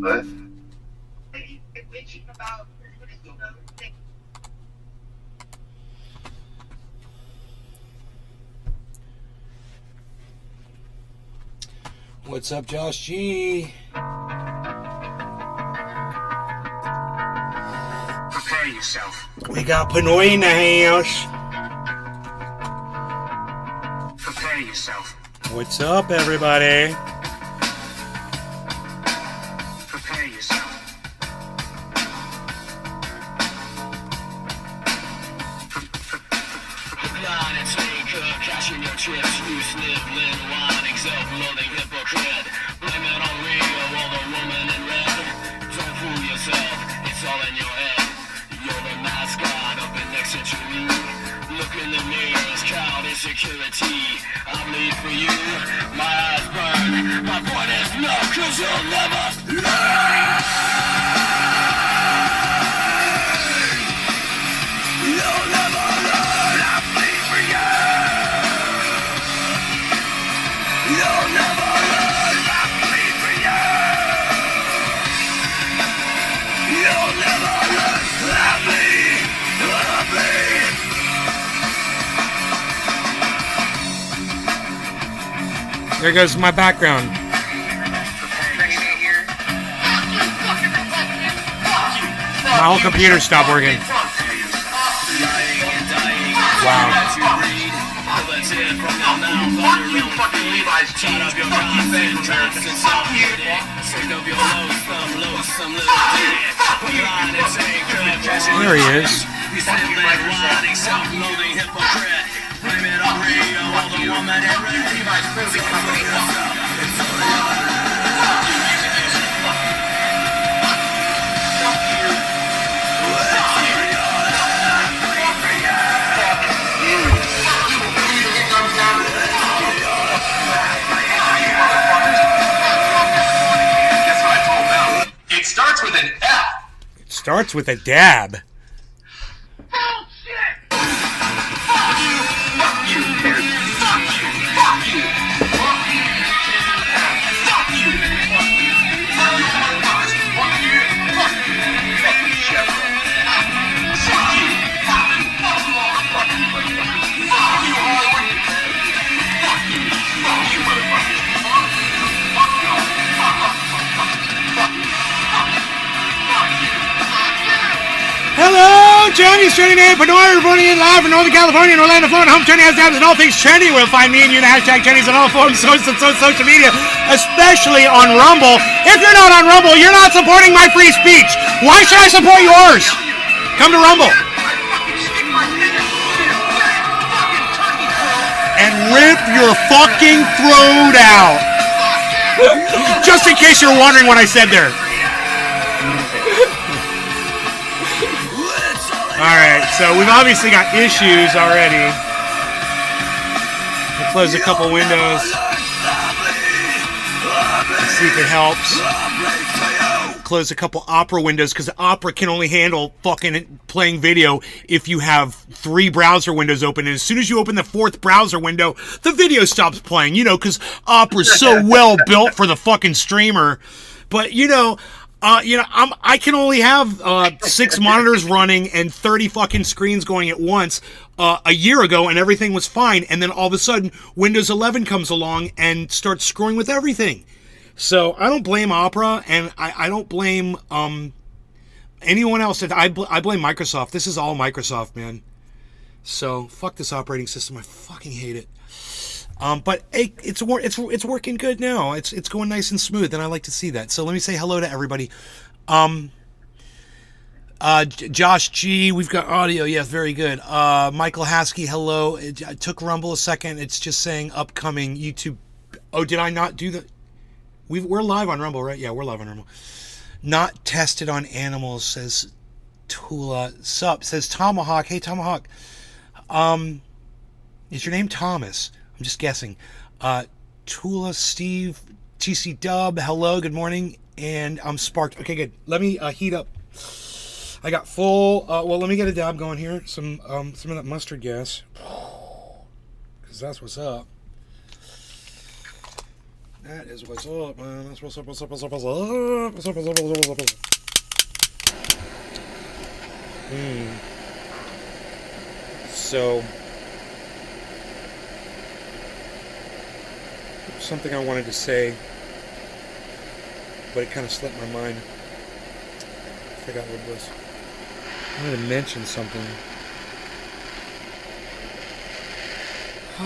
What? What's up, Josh G? Prepare yourself. We got Pinoy in the house. Prepare yourself. What's up, everybody? Prepare yourself. Line and take cashing your chips. You sniveling, whining, self-loathing hypocrite. Blame it on Rio or the woman in red. Don't fool yourself, it's all in your head. You're the mascot of the next century. Look in the mirrors, count insecurity. I bleed for you, my eyes burn. My point is no, cause you'll never learn. You'll never learn. I bleed for you. You'll never learn. I bleed for you. You'll never learn. I bleed. I bleed. There goes my background. My whole computer stopped working. Wow. There he is. It starts with an F. It starts with a dab. Hello, Chinese Trending Name, Panoy, reporting in live from Northern California and Orlando, Florida. Home Chinese has tabs and all things trendy. We'll find me and you in the hashtag Chinese on all forms of social media, especially on Rumble. If you're not on Rumble, you're not supporting my free speech. Why should I support yours? Come to Rumble. And rip your fucking throat out. Just in case you're wondering what I said there. Alright, so we've obviously got issues already. We'll close a couple windows. See if it helps. Close a couple Opera windows because Opera can only handle fucking playing video if you have 3 browser windows open. And as soon as you open the 4th browser window, the video stops playing, because Opera's so well built for the fucking streamer. But, I can only have 6 monitors running and 30 fucking screens going at once a year ago, and everything was fine. And then all of a sudden, Windows 11 comes along and starts screwing with everything. So I don't blame Opera, and I don't blame anyone else. I blame Microsoft. This is all Microsoft, man. So fuck this operating system. I fucking hate it. But hey, it's working good now. It's going nice and smooth, and I like to see that. So let me say hello to everybody. Josh G, we've got audio. Yes, very good. Michael Haskey, hello. It took Rumble a second. It's just saying upcoming YouTube. Oh, did I not do the? We're live on Rumble, right? Yeah, we're live on Rumble. Not tested on animals, says Tula. Sup, says Tomahawk. Hey, Tomahawk. Is your name Thomas? I'm just guessing. Tula, Steve, TC Dub, hello, good morning. And I'm sparked. Okay, good. Let me heat up. I got full. Well, let me get a dab going here. Some of that mustard gas. because that's what's up. That is what's up, man. That's what's up, what's up, what's up, what's up, what's up, what's up, what's up, what's up. So, something I wanted to say, but it kind of slipped my mind. I forgot what it was. I wanted to mention something. I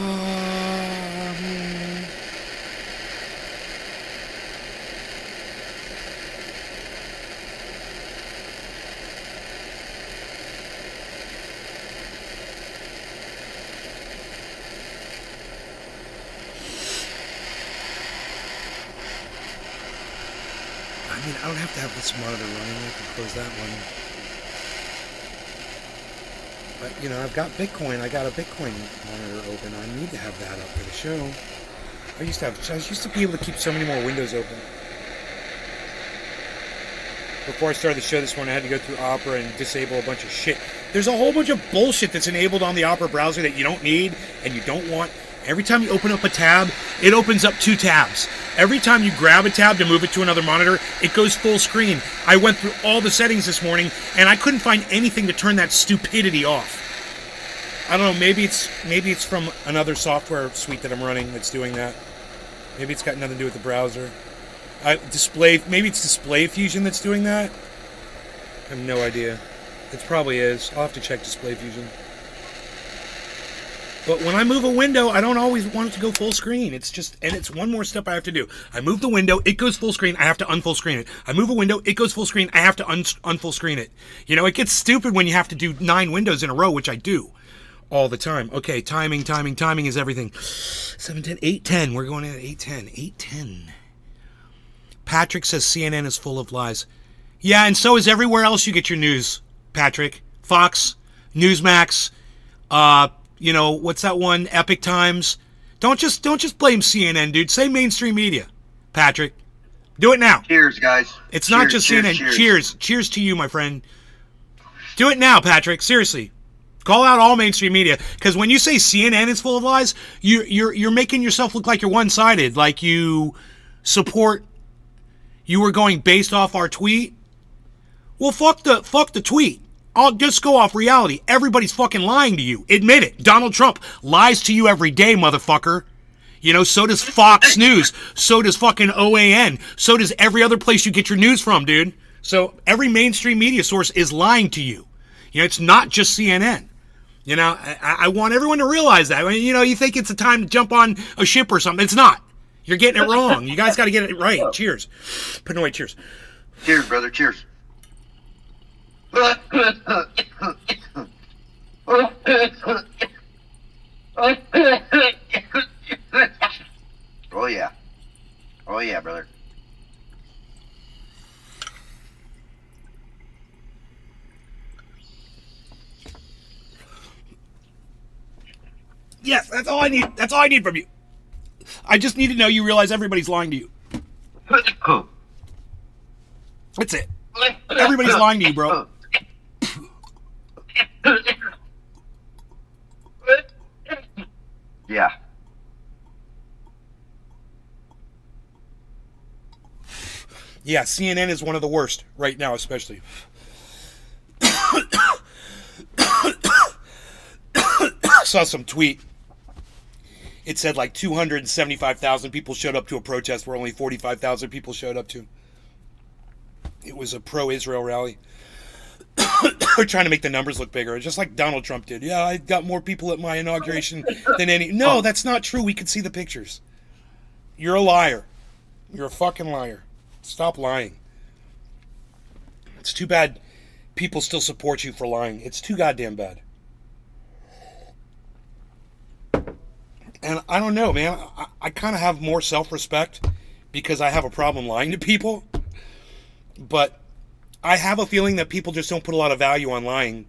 mean, I don't have to have this monitor running. I can close that one. But, you know, I've got Bitcoin. I got a Bitcoin monitor open. I need to have that up for the show. I used to be able to keep so many more windows open. Before I started the show this morning, I had to go through Opera and disable a bunch of shit. There's a whole bunch of bullshit that's enabled on the Opera browser that you don't need and you don't want. Every time you open up a tab, it opens up 2 tabs. Every time you grab a tab to move it to another monitor, it goes full screen. I went through all the settings this morning, and I couldn't find anything to turn that stupidity off. I don't know, maybe it's from another software suite that I'm running that's doing that. Maybe it's got nothing to do with the browser. Maybe it's Display Fusion that's doing that. I have no idea. It probably is. I'll have to check Display Fusion. But when I move a window, I don't always want it to go full screen. It's one more step I have to do. I move the window, it goes full screen, I have to unfull screen it. I move a window, it goes full screen, I have to unfull screen it. You know, it gets stupid when you have to do 9 windows in a row, which I do all the time. Okay, timing is everything. 7:10, 8:10, we're going in at 8:10, 8:10. Patrick says CNN is full of lies. Yeah, and so is everywhere else you get your news, Patrick. Fox, Newsmax, you know, what's that one? Epic Times. Don't just blame CNN, dude. Say mainstream media, Patrick. Do it now. Cheers, guys. It's not just CNN. Cheers to you, my friend. Do it now, Patrick. Seriously. Call out all mainstream media, because when you say CNN is full of lies, you're making yourself look like you're one-sided, like you were going based off our tweet. Well, fuck the tweet. I'll just go off reality. Everybody's fucking lying to you. Admit it. Donald Trump lies to you every day, motherfucker. You know, so does Fox News. So does fucking OAN. So does every other place you get your news from, dude. So every mainstream media source is lying to you. You know, it's not just CNN. You know, I want everyone to realize that. I mean, you know, you think it's a time to jump on a ship or something. It's not. You're getting it wrong. You guys got to get it right. Cheers. Put away. Cheers. Cheers, brother. Cheers. Oh yeah. Oh yeah, brother. Yes, that's all I need. That's all I need from you. I just need to know you realize everybody's lying to you. That's it. Everybody's lying to you, bro. Yeah. Yeah, CNN is one of the worst right now, especially. Saw some tweet. It said like 275,000 people showed up to a protest where only 45,000 people showed up to. It was a pro-Israel rally. They're trying to make the numbers look bigger, just like Donald Trump did. Yeah, I got more people at my inauguration than any... No, that's not true. We could see the pictures. You're a liar. You're a fucking liar. Stop lying. It's too bad people still support you for lying. It's too goddamn bad. And I don't know, man. I kind of have more self-respect because I have a problem lying to people. But I have a feeling that people just don't put a lot of value on lying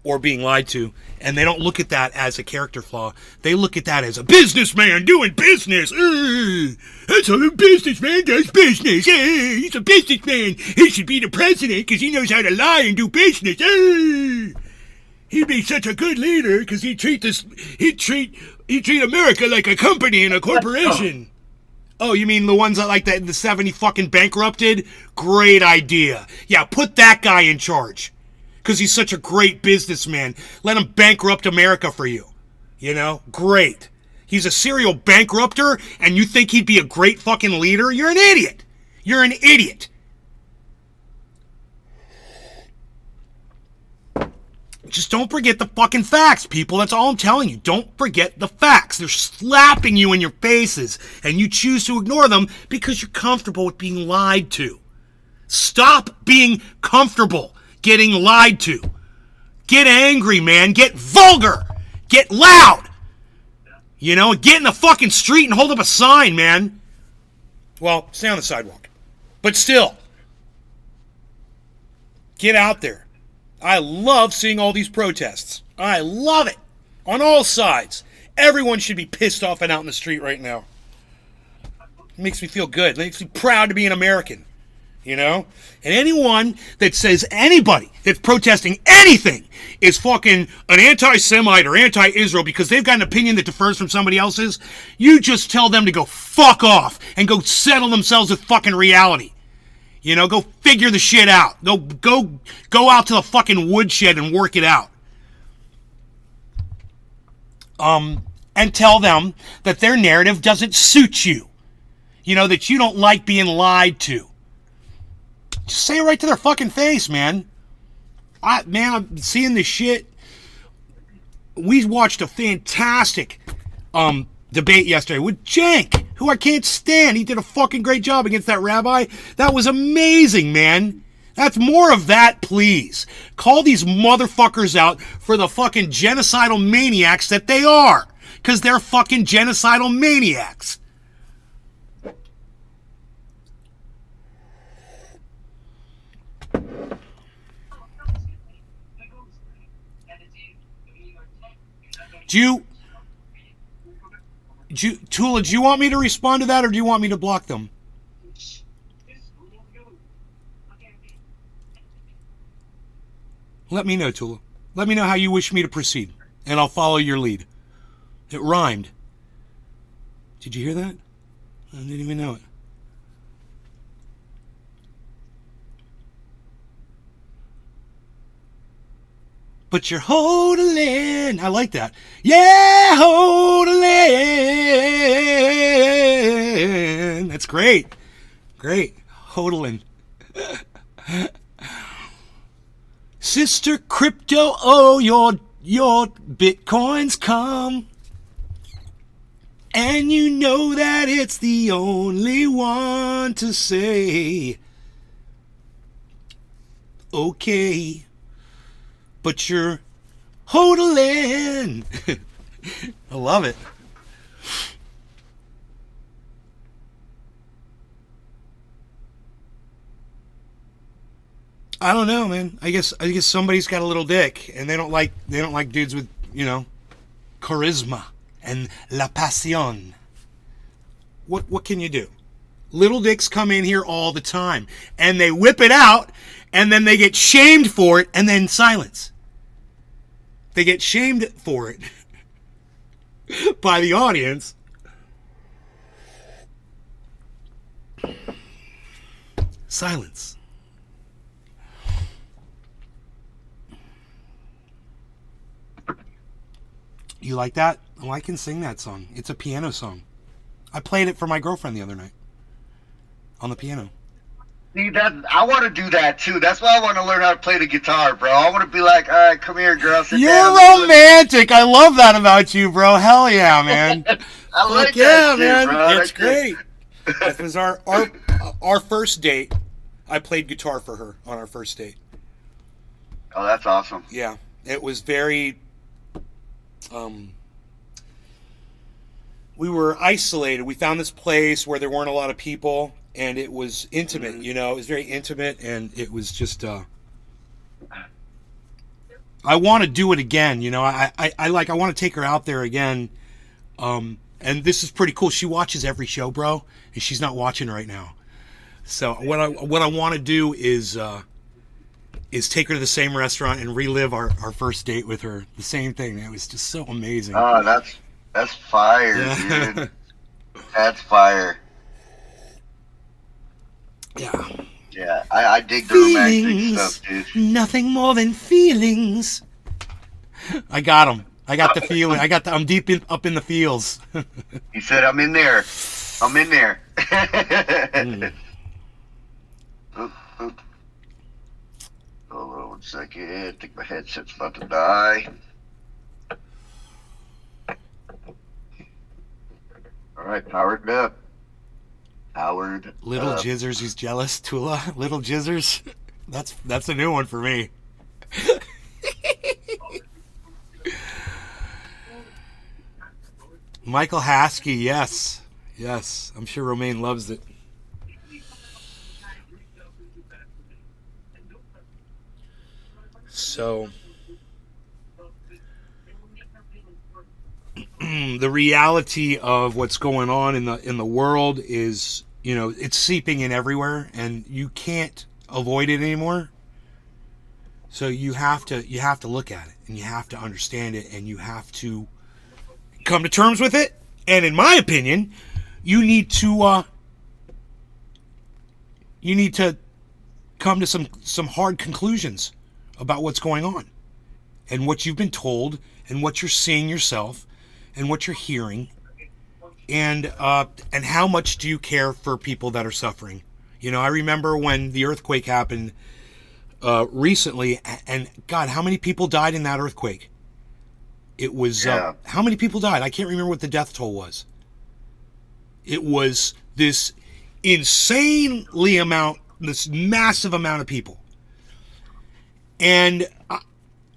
or being lied to. And they don't look at that as a character flaw. They look at that as a businessman doing business. That's how a businessman does business. He's a businessman. He should be the president because he knows how to lie and do business. He'd be such a good leader because he'd treat You treat America like a company and a corporation. Oh, you mean the ones that like the 70 fucking bankrupted? Great idea. Yeah, put that guy in charge. Because he's such a great businessman. Let him bankrupt America for you. You know? Great. He's a serial bankrupter, and you think he'd be a great fucking leader? You're an idiot. You're an idiot. Just don't forget the fucking facts, people. That's all I'm telling you. Don't forget the facts. They're slapping you in your faces, and you choose to ignore them because you're comfortable with being lied to. Stop being comfortable getting lied to. Get angry, man. Get vulgar. Get loud. You know, get in the fucking street and hold up a sign, man. Well, stay on the sidewalk. But still, get out there. I love seeing all these protests. I love it. On all sides. Everyone should be pissed off and out in the street right now. It makes me feel good. It makes me proud to be an American. You know? And anyone that says anybody that's protesting anything is fucking an anti-Semite or anti-Israel because they've got an opinion that differs from somebody else's, you just tell them to go fuck off and go settle themselves with fucking reality. You know, go figure the shit out. Go out to the fucking woodshed and work it out. And tell them that their narrative doesn't suit you. You know, that you don't like being lied to. Just say it right to their fucking face, man. I'm seeing this shit. We watched a fantastic debate yesterday with Cenk, who I can't stand. He did a fucking great job against that rabbi. That was amazing, man. That's more of that, please. Call these motherfuckers out for the fucking genocidal maniacs that they are. Because they're fucking genocidal maniacs. Tula, do you want me to respond to that or do you want me to block them? Let me know, Tula. Let me know how you wish me to proceed, and I'll follow your lead. It rhymed. Did you hear that? I didn't even know it. But you're hodling. I like that. Yeah, hodling. That's great. Great. Hodling. Sister Crypto, oh, your Bitcoins come. And you know that it's the only one to say, okay. But you're hodling. I love it. I don't know, man. I guess somebody's got a little dick, and they don't like dudes with, you know, charisma and la pasión. What can you do? Little dicks come in here all the time, and they whip it out, and then they get shamed for it, and then silence. They get shamed for it by the audience. Silence. You like that? Oh, I can sing that song. It's a piano song. I played it for my girlfriend the other night on the piano. See, I want to do that too. That's why I want to learn how to play the guitar, bro. I want to be like, all right, come here, girl. Sit You're down. romantic. I love that about you, bro. Hell yeah, man. I like yeah, that shit, man. bro. It's great. That was our first date. I played guitar for her on our first date. Oh, that's awesome. Yeah, it was very. We were isolated. We found this place where there weren't a lot of people, and it was intimate. You know, it was very intimate, and it was just. I want to do it again. You know, I want to take her out there again. And this is pretty cool. She watches every show, bro, and she's not watching right now. So what I want to do is take her to the same restaurant and relive our first date with her. The same thing. It was just so amazing. Oh, That's fire, Yeah. dude. That's fire. Yeah. Yeah, I dig the romantic Feelings, stuff, dude. nothing more than feelings. I got him. I got the feeling. I'm deep up in the feels. He said, "I'm in there. I'm in there." Oop, oop. Hold on 1 second. I think my headset's about to die. All right, powered up. Powered Little up. Jizzers, he's jealous. Tula, Little Jizzers. That's a new one for me. Michael Haskey, yes. Yes. I'm sure Romaine loves it. So the reality of what's going on in the world is, it's seeping in everywhere, and you can't avoid it anymore. So you have to look at it, and you have to understand it, and you have to come to terms with it. And in my opinion, you need to come to some hard conclusions about what's going on, and what you've been told, and what you're seeing yourself, and what you're hearing, and how much do you care for people that are suffering. I remember when the earthquake happened recently, and God, how many people died in that earthquake? It was how many people died? I can't remember what the death toll was. It was this this massive amount of people, and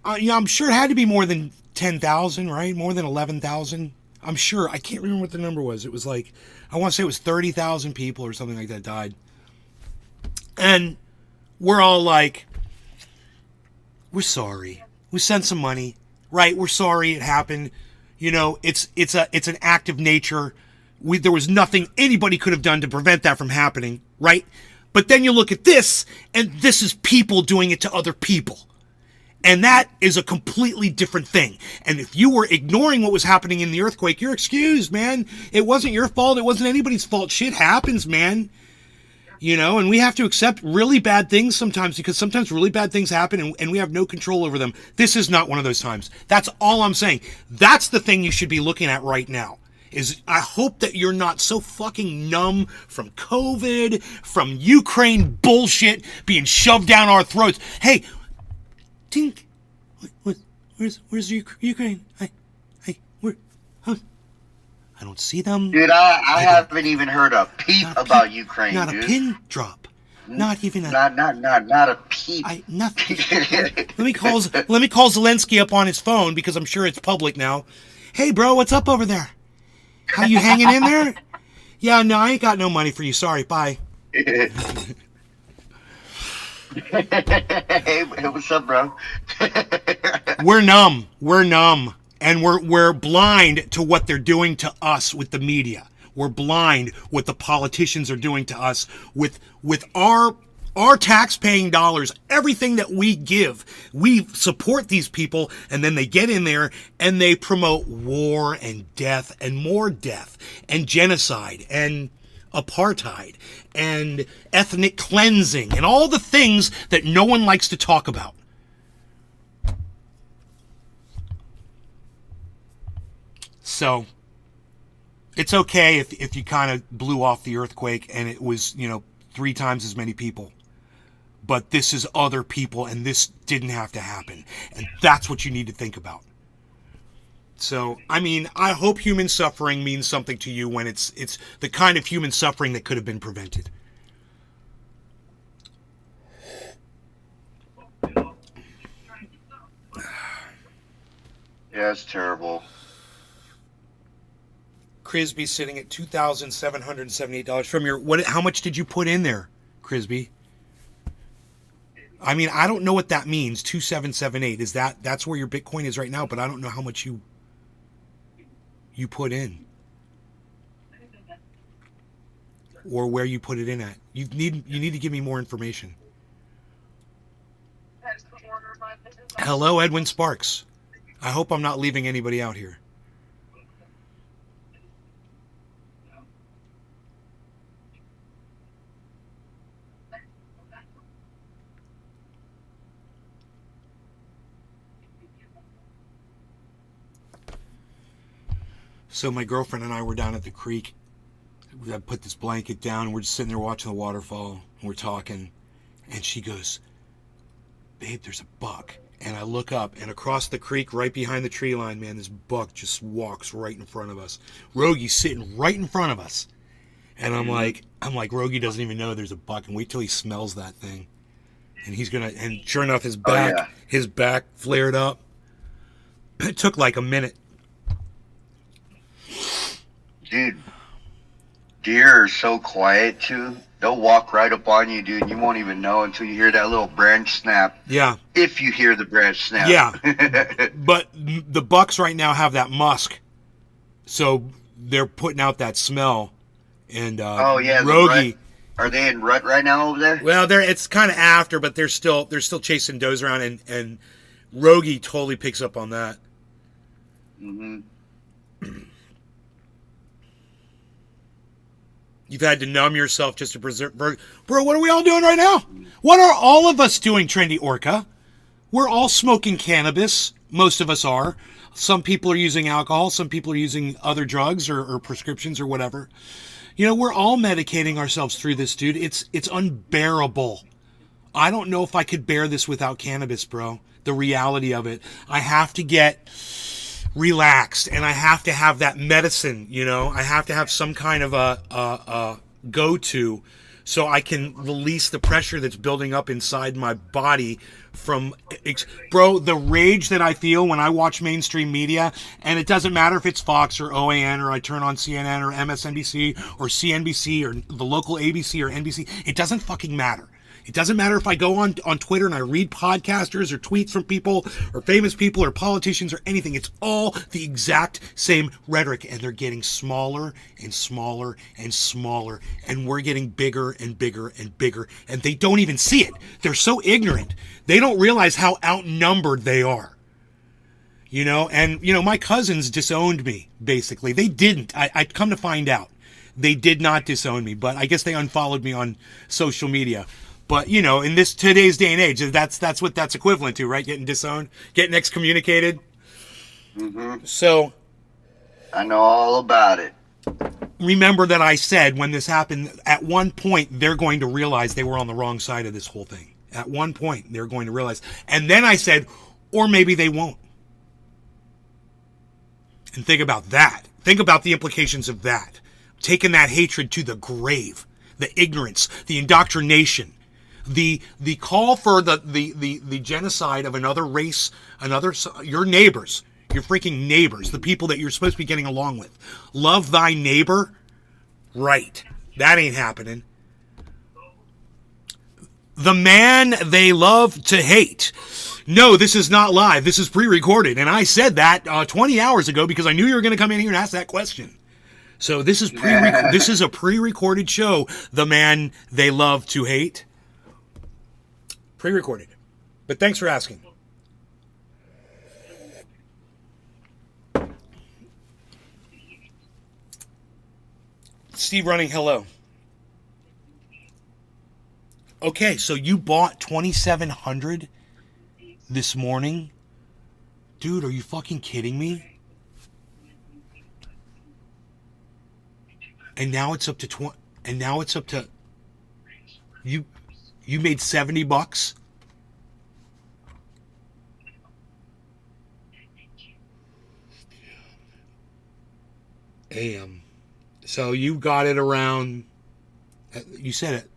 I'm sure it had to be more than 10,000, right? More than 11,000. I'm sure. I can't remember what the number was. It was like, I want to say it was 30,000 people or something like that died. And we're all like, we're sorry. We sent some money, right? We're sorry it happened. It's an act of nature. There was nothing anybody could have done to prevent that from happening, right? But then you look at this, and this is people doing it to other people. And that is a completely different thing. And if you were ignoring what was happening in the earthquake, you're excused, man. It wasn't your fault. It wasn't anybody's fault. Shit happens, man. And we have to accept really bad things sometimes, because sometimes really bad things happen and we have no control over them. This is not one of those times. That's all I'm saying. That's the thing you should be looking at right now. Is I hope that you're not so fucking numb from COVID, from Ukraine bullshit being shoved down our throats. Hey, Tink, where's Ukraine? I don't see them. Dude, I haven't even heard a peep about Ukraine, not dude. A pin drop. Not even a... Not a peep. Nothing. Let me call Zelensky up on his phone, because I'm sure it's public now. Hey, bro, what's up over there? How you hanging in there? Yeah, no, I ain't got no money for you. Sorry, bye. Hey, what's up, bro? We're numb, and we're blind to what they're doing to us with the media. We're blind what the politicians are doing to us with our tax-paying dollars. Everything that we give, we support these people, and then they get in there and they promote war and death and more death and genocide and apartheid and ethnic cleansing and all the things that no one likes to talk about. So it's okay if you kind of blew off the earthquake and it was, 3 times as many people. But this is other people, and this didn't have to happen. And that's what you need to think about. So, I hope human suffering means something to you when it's the kind of human suffering that could have been prevented. Yeah, it's terrible. Crisby sitting at $2,778 from your... How much did you put in there, Crisby? I don't know what that means, 2778. That's where your Bitcoin is right now, but I don't know how much you put in. Or where you put it in at. You need to give me more information. Hello, Edwin Sparks. I hope I'm not leaving anybody out here. So my girlfriend and I were down at the creek. I put this blanket down, and we're just sitting there watching the waterfall, and we're talking, and she goes, babe, there's a buck. And I look up, and across the creek, right behind the tree line, man, this buck just walks right in front of us. Rogie's sitting right in front of us. And I'm like, Rogie doesn't even know there's a buck, and wait till he smells that thing. And he's gonna, and sure enough, his back flared up. It took like a minute. Dude, deer are so quiet too. They'll walk right up on you, dude. You won't even know until you hear that little branch snap. Yeah. If you hear the branch snap. Yeah. But the bucks right now have that musk, so they're putting out that smell. And oh yeah, Rogie. Are they in rut right now over there? Well, it's kind of after, but they're still chasing does around, and Rogie totally picks up on that. Mm-hmm. You've had to numb yourself just to preserve. Bro, what are we all doing right now? What are all of us doing, Trendy Orca? We're all smoking cannabis. Most of us are. Some people are using alcohol. Some people are using other drugs or prescriptions or whatever. You know, we're all medicating ourselves through this, dude. It's unbearable. I don't know if I could bear this without cannabis, bro. The reality of it. I have to get relaxed, and I have to have that medicine, you know. I have to have some kind of a go-to so I can release the pressure that's building up inside my body from, bro, the rage that I feel when I watch mainstream media, and it doesn't matter if it's Fox or OAN or I turn on CNN or MSNBC or CNBC or the local ABC or NBC. It doesn't fucking matter. It doesn't matter if I go on Twitter and I read podcasters or tweets from people or famous people or politicians or anything. It's all the exact same rhetoric, and they're getting smaller and smaller and smaller, and we're getting bigger and bigger and bigger, and they don't even see it. They're so ignorant. They don't realize how outnumbered they are. You know, and, you know, my cousins disowned me, basically. They didn't. I come to find out. They did not disown me, but I guess they unfollowed me on social media. But, you know, in this today's day and age, that's what that's equivalent to, right? Getting disowned, getting excommunicated. Mm-hmm. So I know all about it. Remember that I said when this happened, at one point, they're going to realize they were on the wrong side of this whole thing. At one point, they're going to realize. And then I said, or maybe they won't. And think about that. Think about the implications of that. Taking that hatred to the grave, the ignorance, the indoctrination. The call for the genocide of another race, your neighbors, your freaking neighbors, the people that you're supposed to be getting along with. Love thy neighbor? Right. That ain't happening. The man they love to hate. No, this is not live. This is pre-recorded. And I said that 20 hours ago because I knew you were going to come in here and ask that question. So this is this is a pre-recorded show. The man they love to hate. Pre-recorded. But thanks for asking. Steve Running, hello. Okay, so you bought 2,700 this morning? Dude, are you fucking kidding me? And now it's up to 20, and now it's up to you made $70. AM. So you got it around, you said it,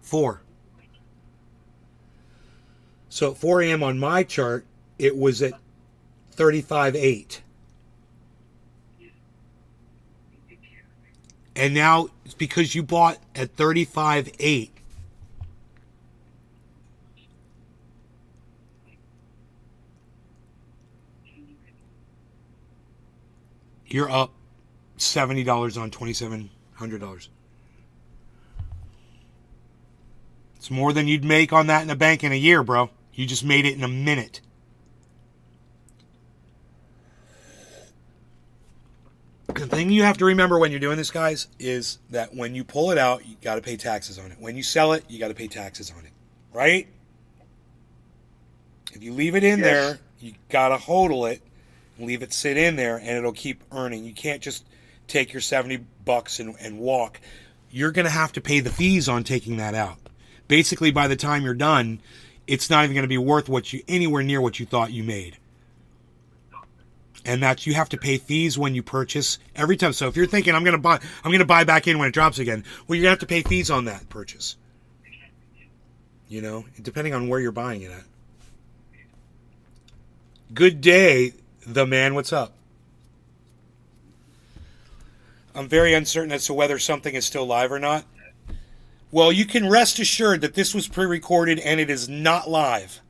4. So at 4 a.m. on my chart, it was at 35.8. And now, it's because you bought at 35.8. You're up $70 on $2,700. It's more than you'd make on that in a bank in a year, bro. You just made it in a minute. The thing you have to remember when you're doing this, guys, is that when you pull it out, you got to pay taxes on it. When you sell it, you got to pay taxes on it. Right? If you leave it in there, you got to hodl it. Leave it sit in there, and it'll keep earning. You can't just take your $70 and walk. You're going to have to pay the fees on taking that out. Basically, by the time you're done, it's not even going to be worth anywhere near what you thought you made. And that you have to pay fees when you purchase every time. So if you're thinking I'm going to buy back in when it drops again, well, you're going to have to pay fees on that purchase. You know, depending on where you're buying it at. Good day, the man. What's up? I'm very uncertain as to whether something is still live or not. Well, you can rest assured that this was pre-recorded and it is not live.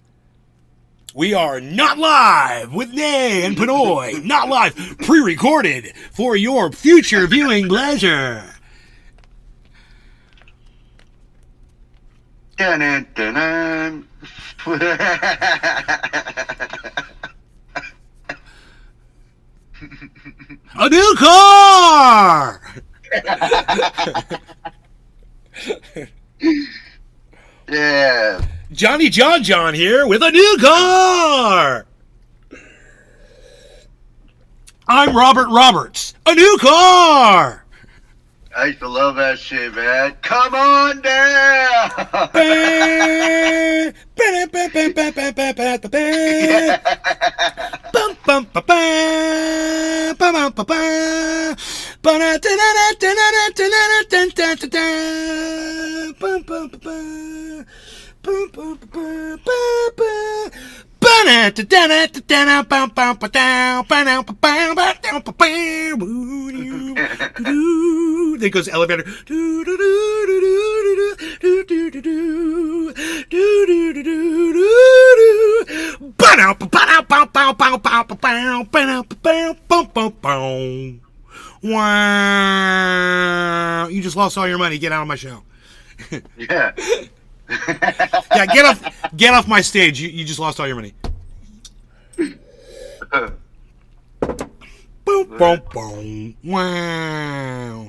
We are not live with Nay and Pinoy. Not live. Pre-recorded for your future viewing pleasure. Dun, dun, dun. A new car! Yeah. Johnny John here with a new car! I'm Robert Roberts. A new car! I used to love that shit, man. Come on down. There goes the elevator. Wow! You just lost all your money. Get out of my show. Yeah. Yeah, get off my stage. You just lost all your money. Boom, boom, boom. Wow.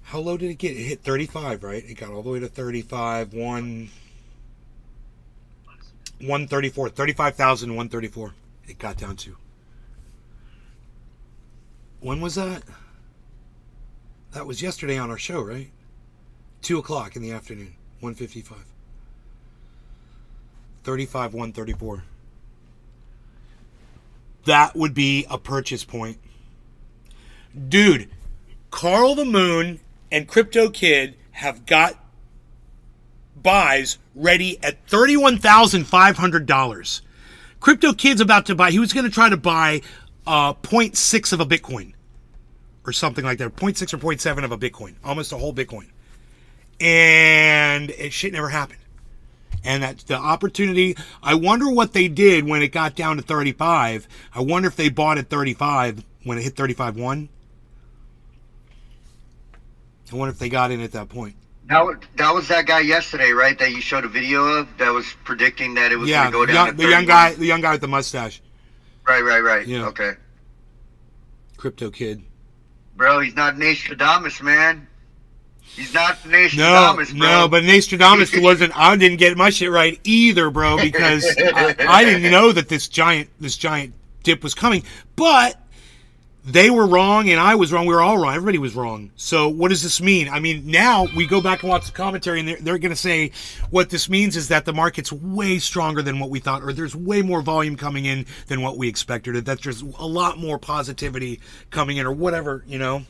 How low did it get? It hit 35, right? It got all the way to 35, 134, 35,134. It got down to. When was that? That was yesterday on our show, right? 2 o'clock in the afternoon, 1:55. 35,134. That would be a purchase point. Dude, Carl the Moon and Crypto Kid have got buys ready at $31,500. Crypto Kid's about to buy, he was going to try to buy 0.6 of a Bitcoin or something like that, 0.6 or 0.7 of a Bitcoin, almost a whole Bitcoin. And shit never happened. And that's the opportunity. I wonder what they did when it got down to 35. I wonder if they bought at 35 when it hit 35.1. I wonder if they got in at that point. That was that guy yesterday, right? That you showed a video of that was predicting that it was going to go down to 31. The young guy with the mustache. Right. Yeah. Okay. Crypto Kid. Bro, he's not Nostradamus, man. He's not Nostradamus, bro. No, but Nostradamus wasn't. I didn't get my shit right either, bro, because I didn't know that this giant dip was coming. But they were wrong and I was wrong. We were all wrong. Everybody was wrong. So what does this mean? I mean, now we go back and watch the commentary and they're going to say what this means is that the market's way stronger than what we thought, or there's way more volume coming in than what we expected, or that there's a lot more positivity coming in, or whatever, you know?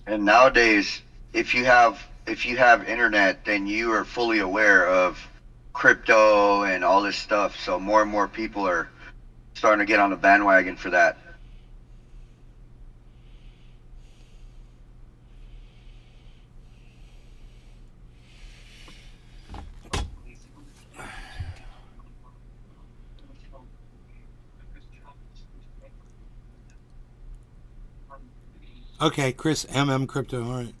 And nowadays, if you have internet, then you are fully aware of crypto and all this stuff. So more and more people are starting to get on the bandwagon for that. Okay, Chris MM Crypto, all right.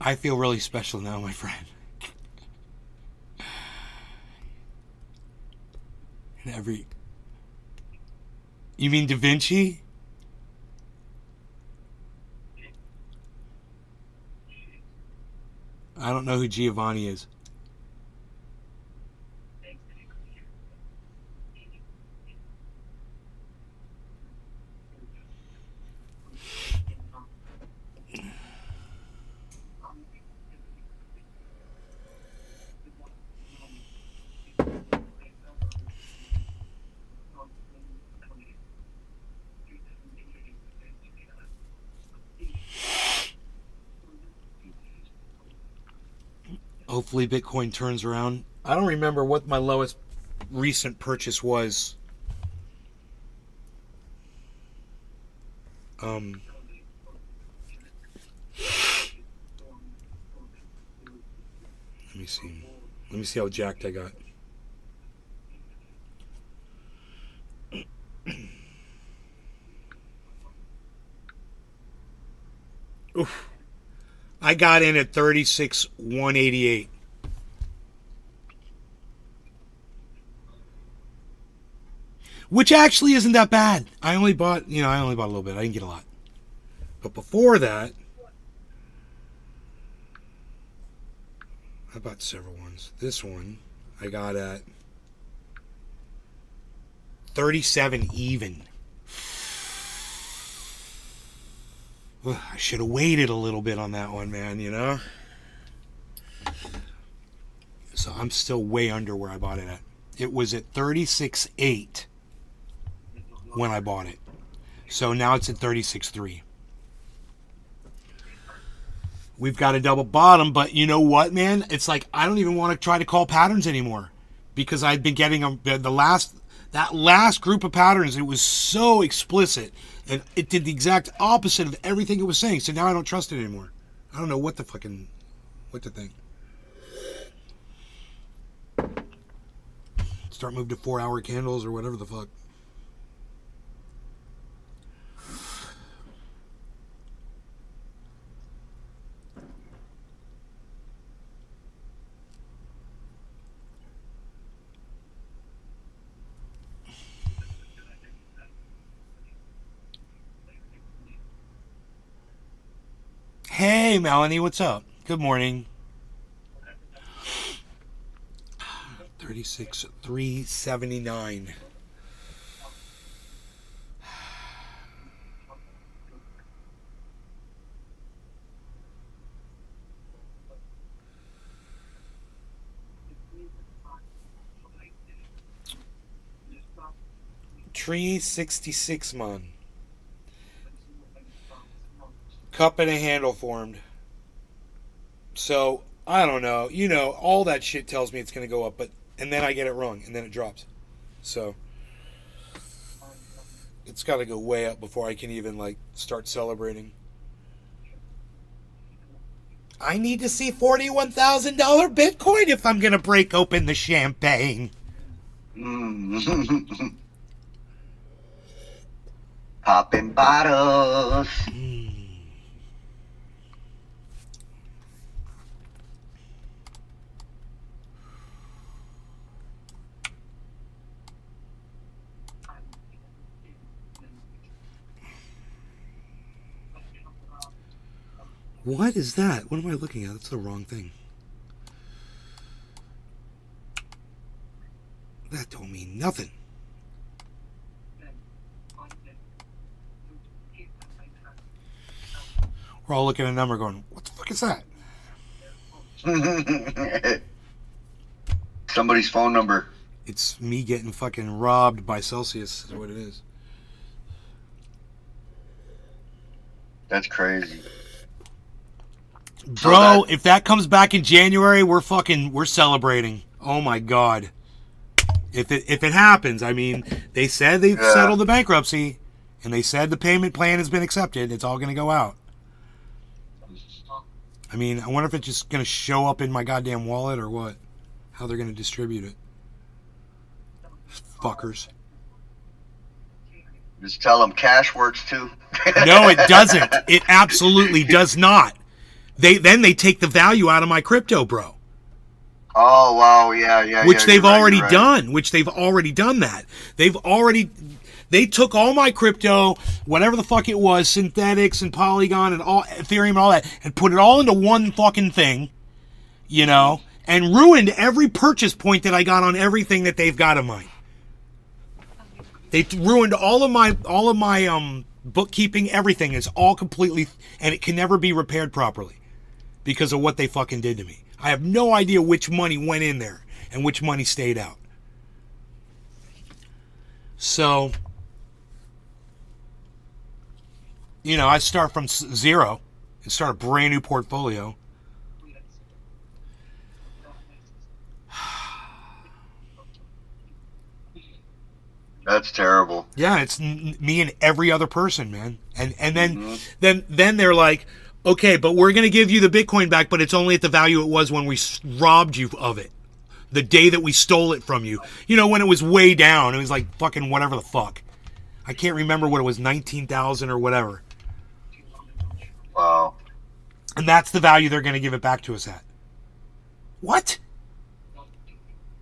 I feel really special now, my friend. And every... You mean Da Vinci? I don't know who Giovanni is. Hopefully Bitcoin turns around. I don't remember what my lowest recent purchase was. Let me see. Let me see how jacked I got. Oof. I got in at 36,188. Which actually isn't that bad. I only bought a little bit. I didn't get a lot. But before that, I bought several ones. This one I got at 37 even. I should have waited a little bit on that one, man, you know? So I'm still way under where I bought it at. It was at 36.8 when I bought it. So now it's at 36.3. We've got a double bottom, but you know what, man? It's like I don't even want to try to call patterns anymore because I've been getting that last group of patterns. It was so explicit, and it did the exact opposite of everything it was saying. So now I don't trust it anymore. I don't know what to think. Start moving to 4-hour candles or whatever the fuck. Hey, Melanie, what's up? Good morning. 36,379. Tree 66 man. Cup and a handle formed. So, I don't know. You know, all that shit tells me it's going to go up, and then I get it wrong, and then it drops. So, it's got to go way up before I can even, start celebrating. I need to see $41,000 Bitcoin if I'm going to break open the champagne. Popping bottles. What is that? What am I looking at? That's the wrong thing. That don't mean nothing. We're all looking at a number going, what the fuck is that? Somebody's phone number. It's me getting fucking robbed by Celsius is what it is. That's crazy. Bro, if that comes back in January, we're celebrating. Oh my god. If it happens, I mean, they said they've settled the bankruptcy, and they said the payment plan has been accepted. It's all gonna go out. I mean, I wonder if it's just gonna show up in my goddamn wallet or what? How they're gonna distribute it. Fuckers. Just tell them cash works too. No, it doesn't. It absolutely does not. They take the value out of my crypto, bro. Oh wow, yeah. Which yeah, they've you're right, already you're right. done. Which they've already done that. They took all my crypto, whatever the fuck it was, synthetics and Polygon and all Ethereum and all that, and put it all into one fucking thing, you know, and ruined every purchase point that I got on everything that they've got of mine. They ruined all of my bookkeeping. Everything is all completely, and it can never be repaired properly because of what they fucking did to me. I have no idea which money went in there and which money stayed out. So, you know, I start from zero and start a brand new portfolio. That's terrible. Yeah, it's me and every other person, man. And then they're like, okay, but we're going to give you the Bitcoin back, but it's only at the value it was when we robbed you of it. The day that we stole it from you. You know, when it was way down. It was like fucking whatever the fuck. I can't remember what it was, 19,000 or whatever. Wow. And that's the value they're going to give it back to us at. What?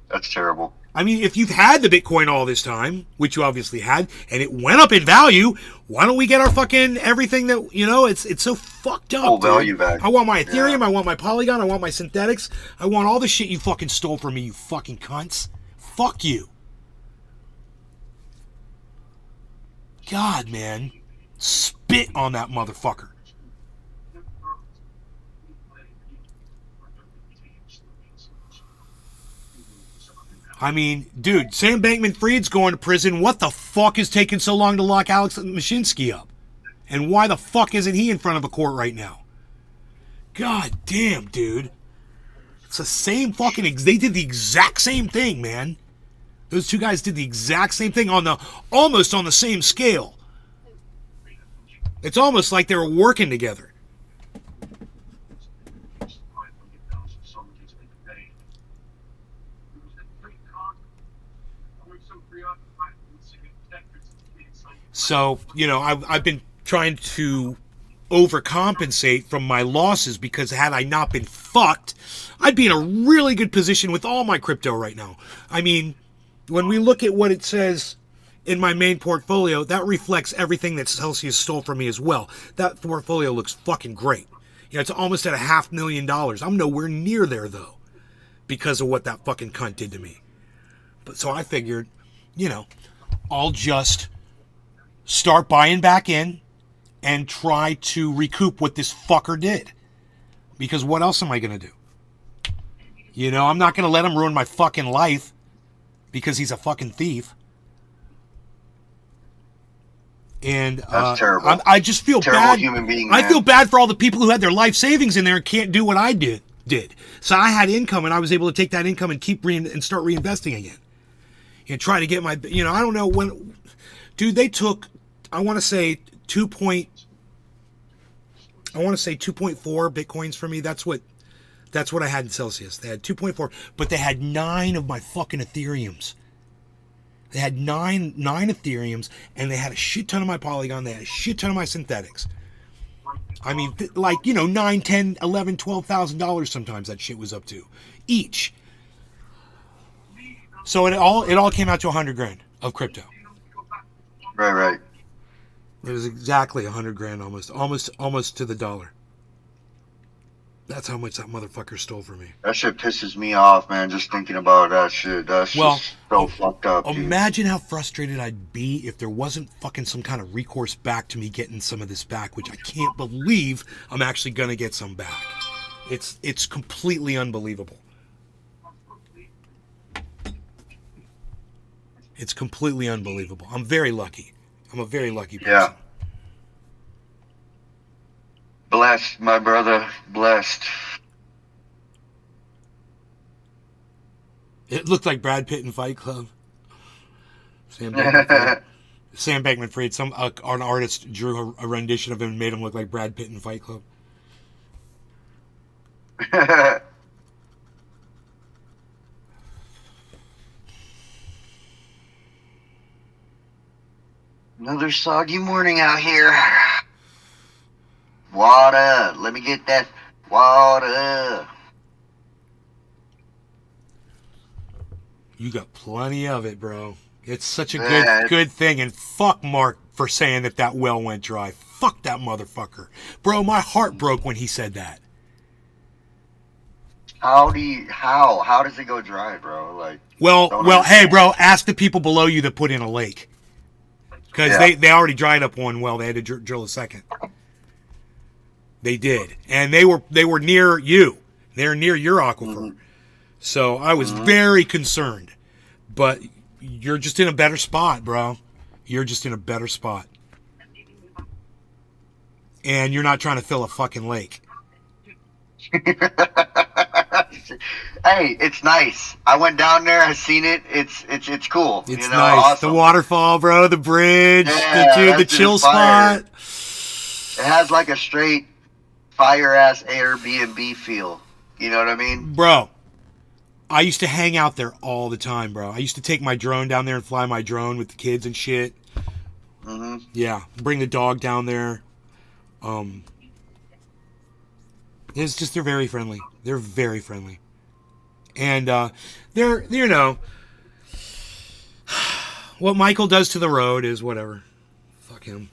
That's terrible. I mean, if you've had the Bitcoin all this time, which you obviously had, and it went up in value, why don't we get our fucking everything that, you know, it's so fucked up, Full dude. value back. I want my Ethereum, Yeah. I want my Polygon, I want my synthetics, I want all the shit you fucking stole from me, you fucking cunts. Fuck you. God, man. Spit on that motherfucker. I mean, dude, Sam Bankman-Fried's going to prison. What the fuck is taking so long to lock Alex Mashinsky up? And why the fuck isn't he in front of a court right now? God damn, dude. It's the same fucking... They did the exact same thing, man. Those two guys did the exact same thing on the... Almost on the same scale. It's almost like they were working together. So, you know, I've been trying to overcompensate from my losses because had I not been fucked, I'd be in a really good position with all my crypto right now. I mean, when we look at what it says in my main portfolio, that reflects everything that Celsius stole from me as well. That portfolio looks fucking great. You know, it's almost at $500,000. I'm nowhere near there, though, because of what that fucking cunt did to me. But so I figured, you know, I'll just start buying back in and try to recoup what this fucker did. Because what else am I going to do? You know, I'm not going to let him ruin my fucking life because he's a fucking thief. And That's terrible. I just feel Terrible bad. human being, I man. feel bad for all the people who had their life savings in there and can't do what I did. So I had income and I was able to take that income and keep and start reinvesting again. And try to get my, you know, I don't know when, dude, they took, I want to say 2.4 Bitcoins from me. That's what I had in Celsius. They had 2.4, but they had 9 of my fucking Ethereums. They had nine Ethereums, and they had a shit ton of my Polygon. They had a shit ton of my synthetics. I mean, like, you know, $9, $10, $11, $12,000 sometimes that shit was up to each. So it all came out to $100,000 of crypto. Right. It was exactly $100,000 almost to the dollar. That's how much that motherfucker stole from me. That shit pisses me off, man, just thinking about that shit. That's just so fucked up, dude. Imagine how frustrated I'd be if there wasn't fucking some kind of recourse back to me getting some of this back, which I can't believe I'm actually gonna get some back. It's completely unbelievable. It's completely unbelievable. I'm very lucky. I'm a very lucky person. Yeah. Blessed, my brother. Blessed. It looked like Brad Pitt in Fight Club. Sam Bankman-Fried. An artist drew a rendition of him and made him look like Brad Pitt in Fight Club. Another soggy morning out here. Water. Let me get that Water. You got plenty of it, bro. It's such a Yeah, good thing. And fuck Mark for saying that well went dry. Fuck that motherfucker. Bro, my heart broke when he said that. how does it go dry, bro? Like, Well, don't hey, understand. bro, ask the people below you that put in a lake. Because Yeah. they already dried up one well. They had to drill a second. They did. And they were near you. They're near your aquifer. So I was very concerned. But you're just in a better spot, bro. You're just in a better spot. And you're not trying to fill a fucking lake. Hey, it's nice. I went down there. I seen it. It's cool. It's you know, nice. awesome. The waterfall, bro. The bridge. Yeah, the that chill shit is fire. spot. It has like a straight fire ass Airbnb feel. You know what I mean? Bro, I used to hang out there all the time, bro. I used to take my drone down there and fly my drone with the kids and shit. Hmm. Yeah, bring the dog down there. It's just they're very friendly. They're very friendly, and they're what Michael does to the road is whatever. Fuck him,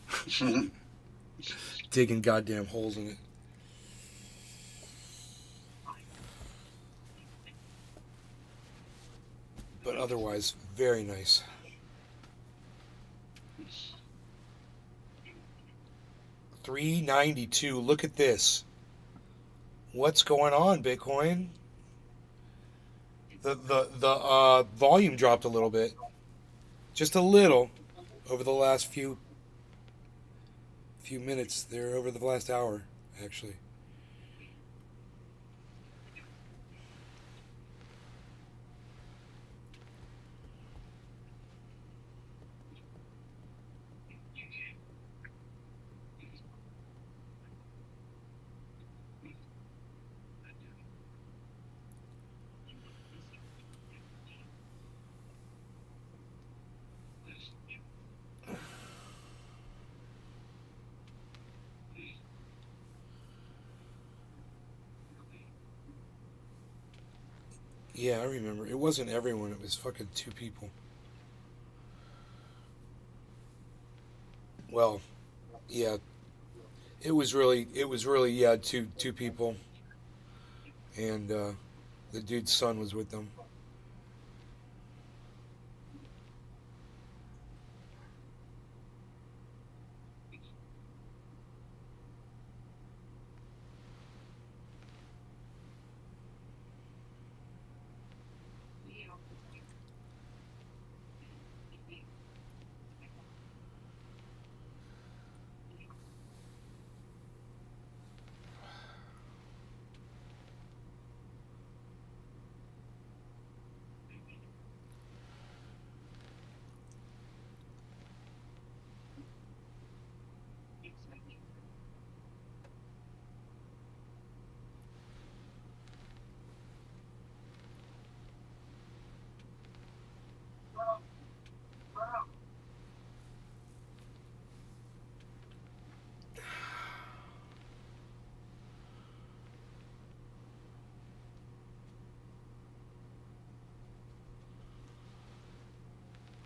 digging goddamn holes in it. But otherwise, very nice. $392. Look at this. What's going on, Bitcoin? The volume dropped a little bit, just a little, over the last few minutes. There, over the last hour, actually. Yeah, I remember. It wasn't everyone. It was fucking 2 people. Well, yeah. It was really yeah, two people, and the dude's son was with them.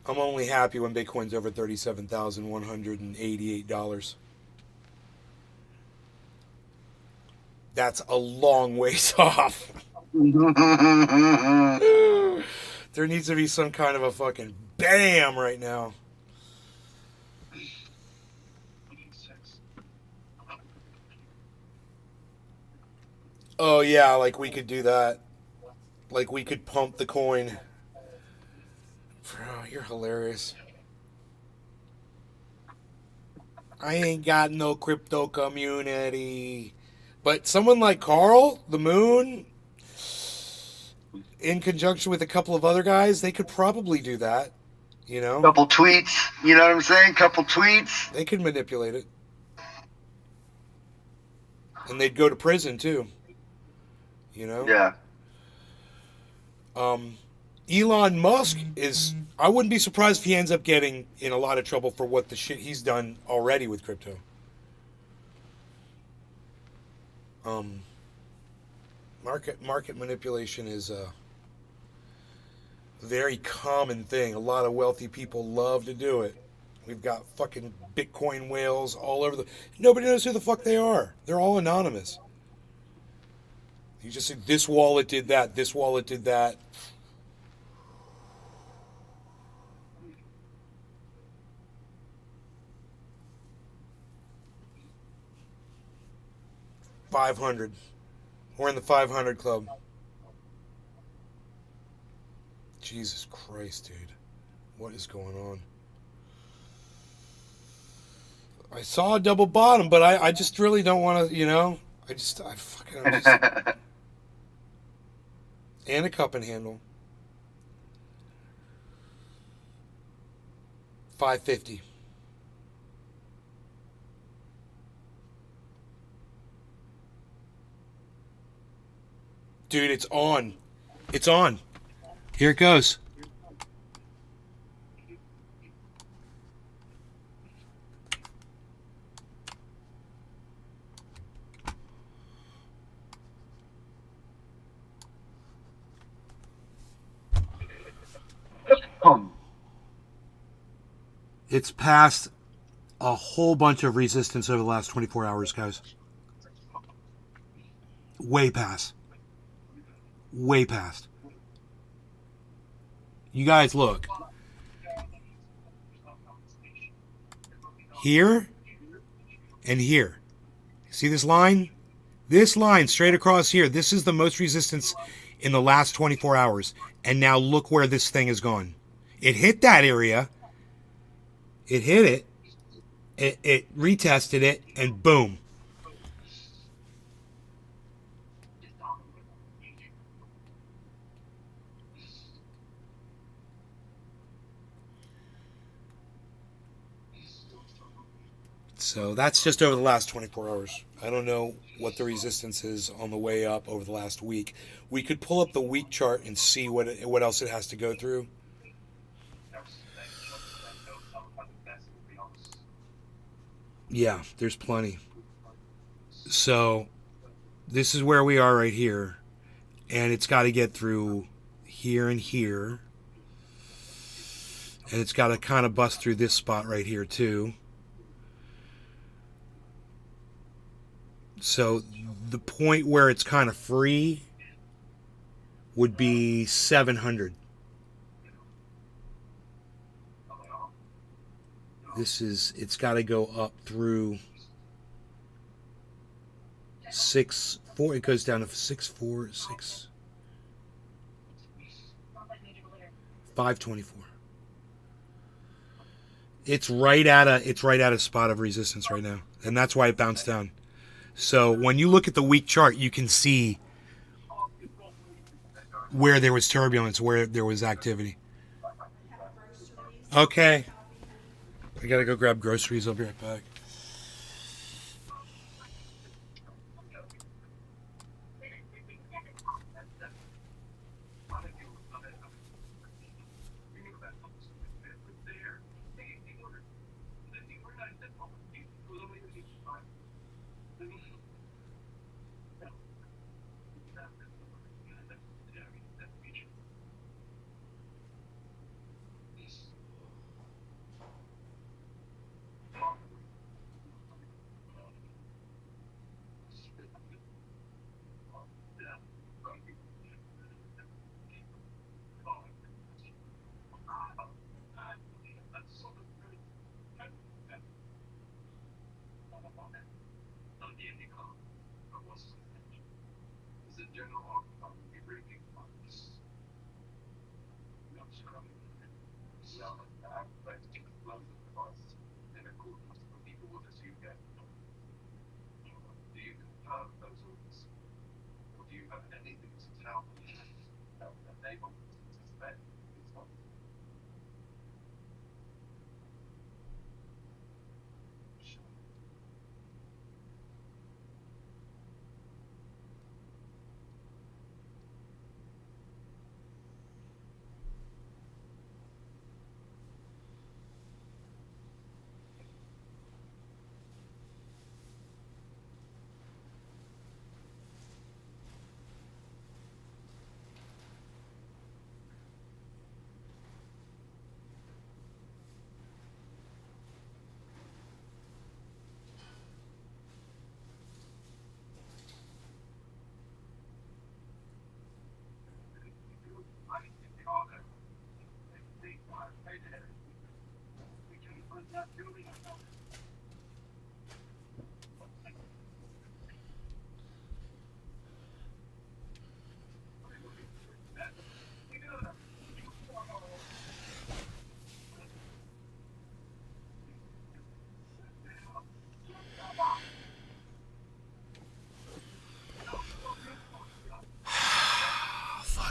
I'm only happy when Bitcoin's over $37,188. That's a long ways off. There needs to be some kind of a fucking bam right now. Oh yeah, like we could do that. Like we could pump the coin. Bro, you're hilarious. I ain't got no crypto community. But someone like Carl, the Moon, in conjunction with a couple of other guys, they could probably do that. You know? Couple tweets. You know what I'm saying? Couple tweets. They could manipulate it. And they'd go to prison too. You know? Yeah. Elon Musk is... I wouldn't be surprised if he ends up getting in a lot of trouble for what the shit he's done already with crypto. Market manipulation is a very common thing. A lot of wealthy people love to do it. We've got fucking Bitcoin whales all over the. Nobody knows who the fuck they are. They're all anonymous. You just say this wallet did that. This wallet did that. $500. We're in the 500 club. Jesus Christ, dude. What is going on? I saw a double bottom, but I just really don't want to, I'm just. And a cup and handle. 550. Dude, it's on. It's on. Here it goes. It's passed a whole bunch of resistance over the last 24 hours, guys. Way past. Way past. You guys look. Here and here. See this line? This line straight across here. This is the most resistance in the last 24 hours. And now look where this thing has gone. It hit that area. It hit it. It retested it. And boom. So that's just over the last 24 hours. I don't know what the resistance is on the way up over the last week. We could pull up the week chart and see what else it has to go through. Yeah, there's plenty. So this is where we are right here. And it's got to get through here and here. And it's got to kind of bust through this spot right here too. So the point where it's kind of free would be 700. It's got to go up through 6-4. It goes down to 6-4, 524. It's right at a spot of resistance right now, and that's why it bounced down. So when you look at the week chart, you can see where there was turbulence, where there was activity. Okay. I gotta go grab groceries. I'll be right back.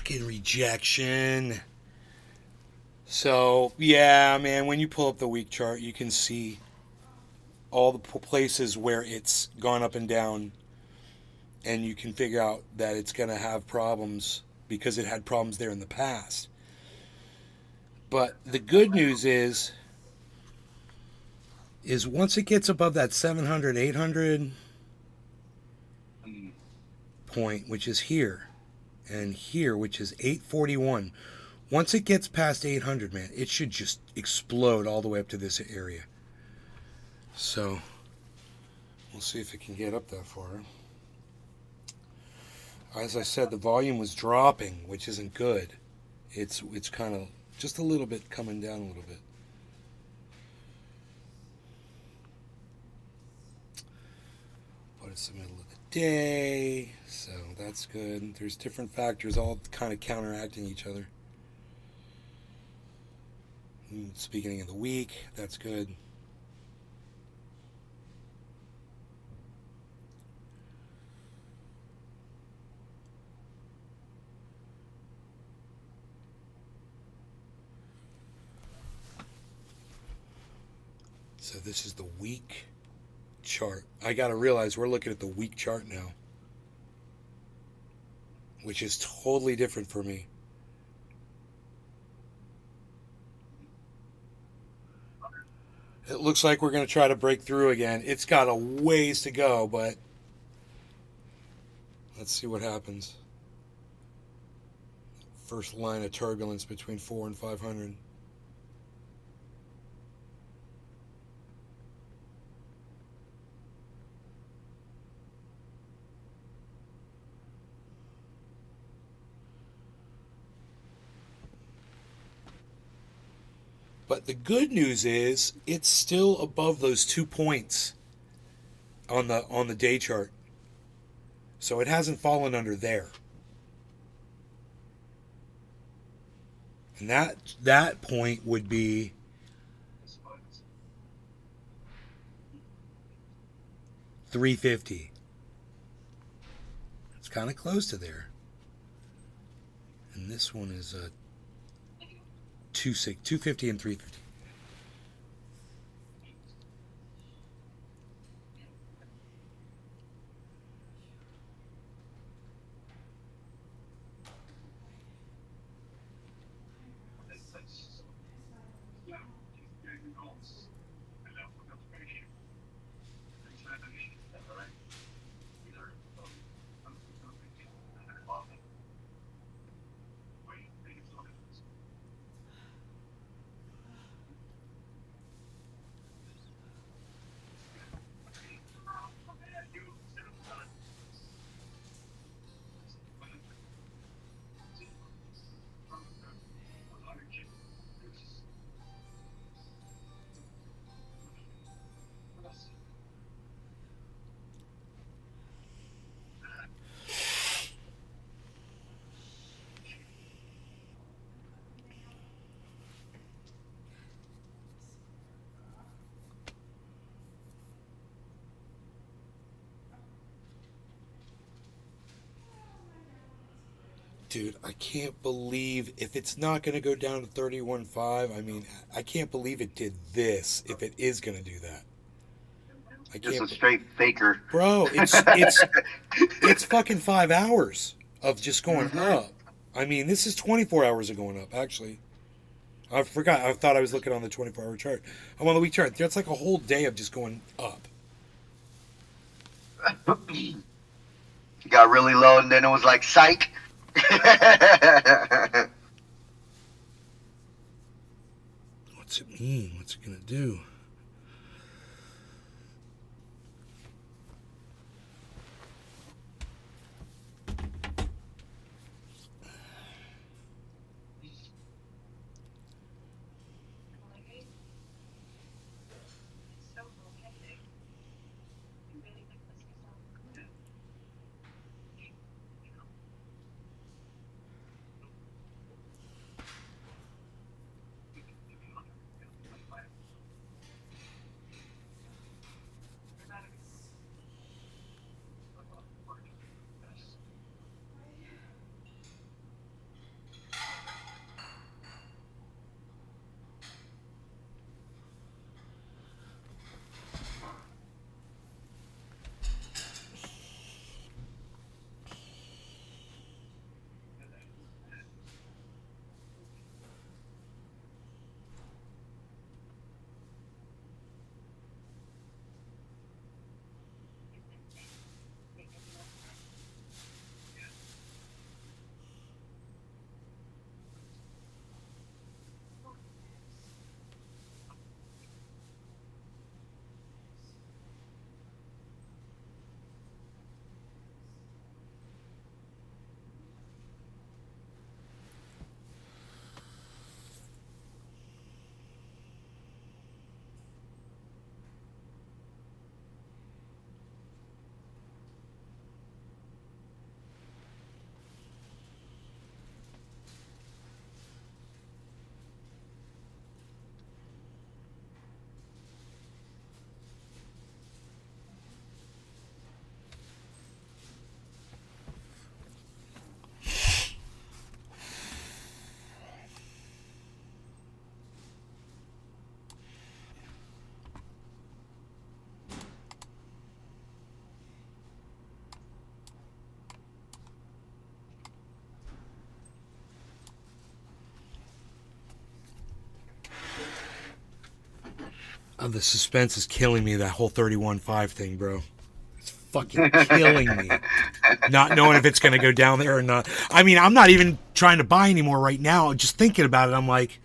Fucking rejection. So, yeah, man, when you pull up the week chart, you can see all the places where it's gone up and down, and you can figure out that it's going to have problems because it had problems there in the past. But the good news is once it gets above that 700, 800 point, which is here, and here, which is 841, once it gets past 800, man, it should just explode all the way up to this area. So, we'll see if it can get up that far. As I said, the volume was dropping, which isn't good. It's kind of just a little bit coming down a little bit. But it's the middle of the day, so that's good. There's different factors all kind of counteracting each other. It's the beginning of the week, that's good. So this is the week chart. I gotta realize we're looking at the week chart now, which is totally different for me. It looks like we're going to try to break through again. It's got a ways to go, but let's see what happens. First line of turbulence between 4 and 500. But the good news is it's still above those 2 points on the day chart. So it hasn't fallen under there. And that point would be $350. It's kind of close to there. And this one is a 250 and 350. Dude, I can't believe if it's not going to go down to 31.5. I mean, I can't believe it did this if it is going to do that. I Just can't. a straight faker. Bro, it's fucking 5 hours of just going up. I mean, this is 24 hours of going up, actually. I forgot. I thought I was looking on the 24-hour chart. I'm on the week chart. That's like a whole day of just going up. Got really low, and then it was like, psych. What's it mean? What's it going to do? The suspense is killing me. That whole 31.5 thing, bro. It's fucking killing me. Not knowing if it's going to go down there or not. I mean, I'm not even trying to buy anymore right now. Just thinking about it, I'm like,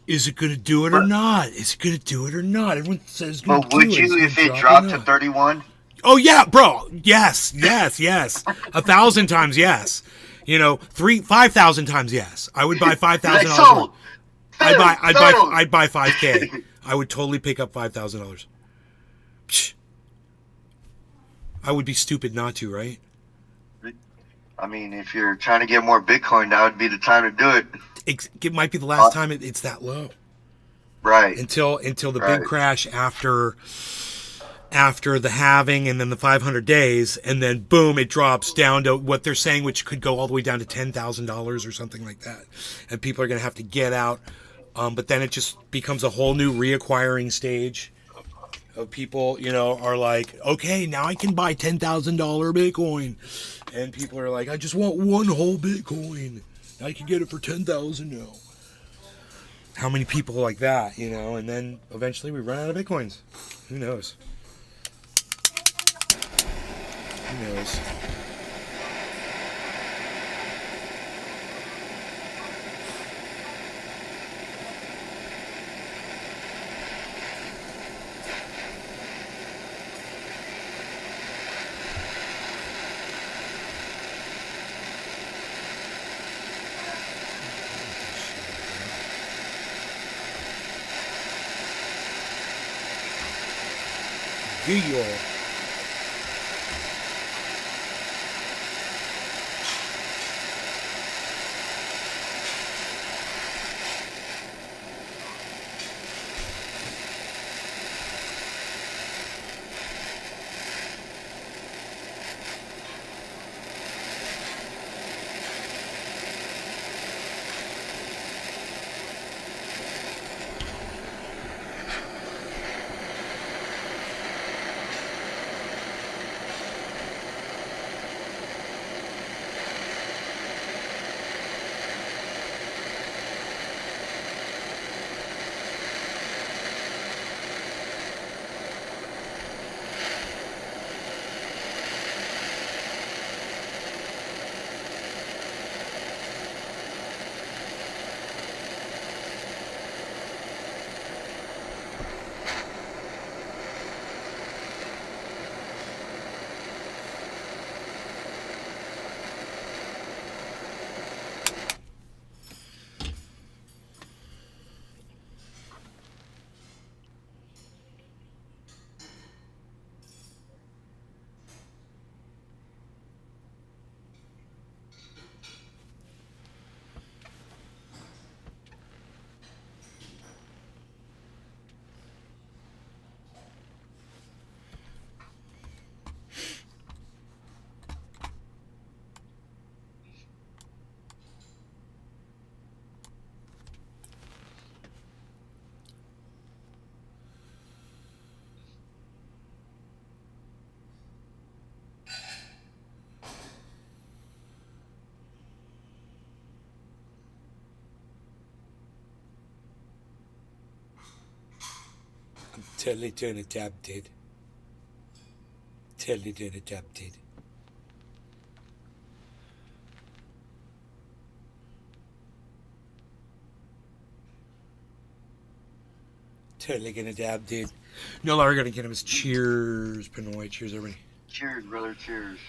is it going to do it or not? Is it going to do it or not? Everyone says it's going to But do would it. you Is if it it gonna dropped drop or to not? 31? Oh yeah, bro. Yes. 1,000 times yes. 5,000 times yes. I would buy $5,000. Sold. I'd buy 5K. I would totally pick up $5,000. I would be stupid not to, right? I mean, if you're trying to get more Bitcoin, that would be the time to do it. It might be the last time it's that low. Right. Until the Right. big crash after the halving and then the 500 days, and then boom, it drops down to what they're saying, which could go all the way down to $10,000 or something like that, and people are going to have to get out. But then it just becomes a whole new reacquiring stage of people, are like, okay, now I can buy $10,000 Bitcoin, and people are like, I just want one whole Bitcoin. I can get it for 10,000 now. How many people like that, and then eventually we run out of Bitcoins. Who knows? Who knows? Yeah. Totally doing adapted. Totally doing adapted. Totally gonna dab, dude. No longer gonna get him his cheers, Pinoy. Cheers, everybody. Cheers, brother. Cheers.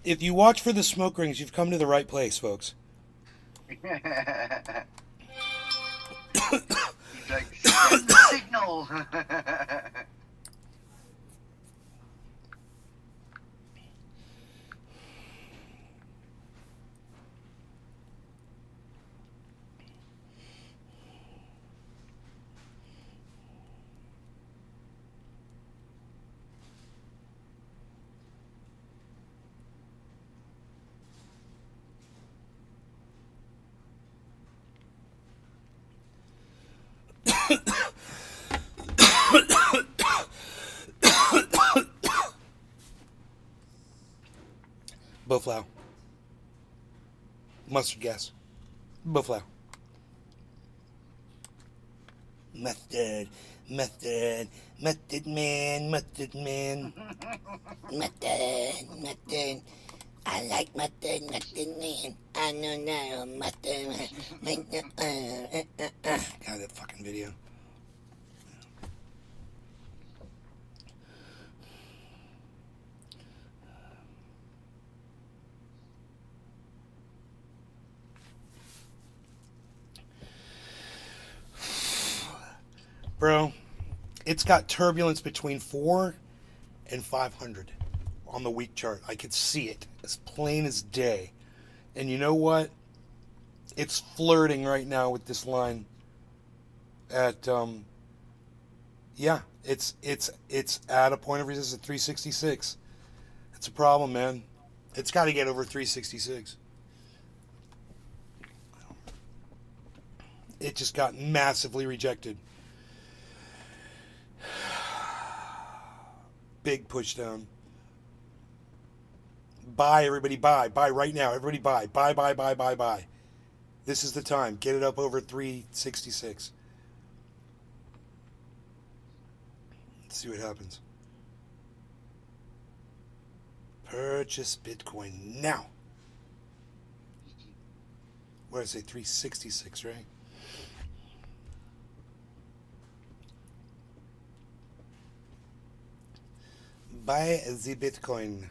If you watch for the smoke rings, you've come to the right place, folks. He's like, send the signal. Boflow. Mustard gas. Boflow. Mustard. Mustard. Mustard man. Mustard man. Mustard, mustard. I like mustard, mustard man. I don't know, mustard. God, that fucking video. Bro, it's got turbulence between 4 and 500 on the week chart. I could see it as plain as day. And you know what? It's flirting right now with this line at yeah, it's at a point of resistance at 366. It's a problem, man. It's got to get over 366. It just got massively rejected. Big push down. Buy, everybody, buy. Buy right now. Everybody buy. Buy. This is the time. Get it up over 366. Let's see what happens. Purchase Bitcoin now. What did I say? 366, right? Buy the Bitcoin.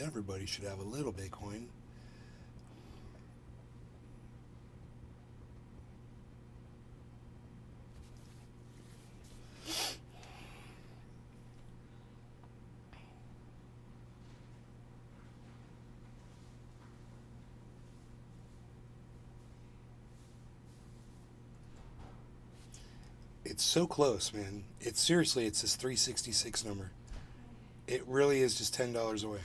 Everybody should have a little Bitcoin. It's so close, man. It's seriously, it's this 366 number. It really is just $10 away.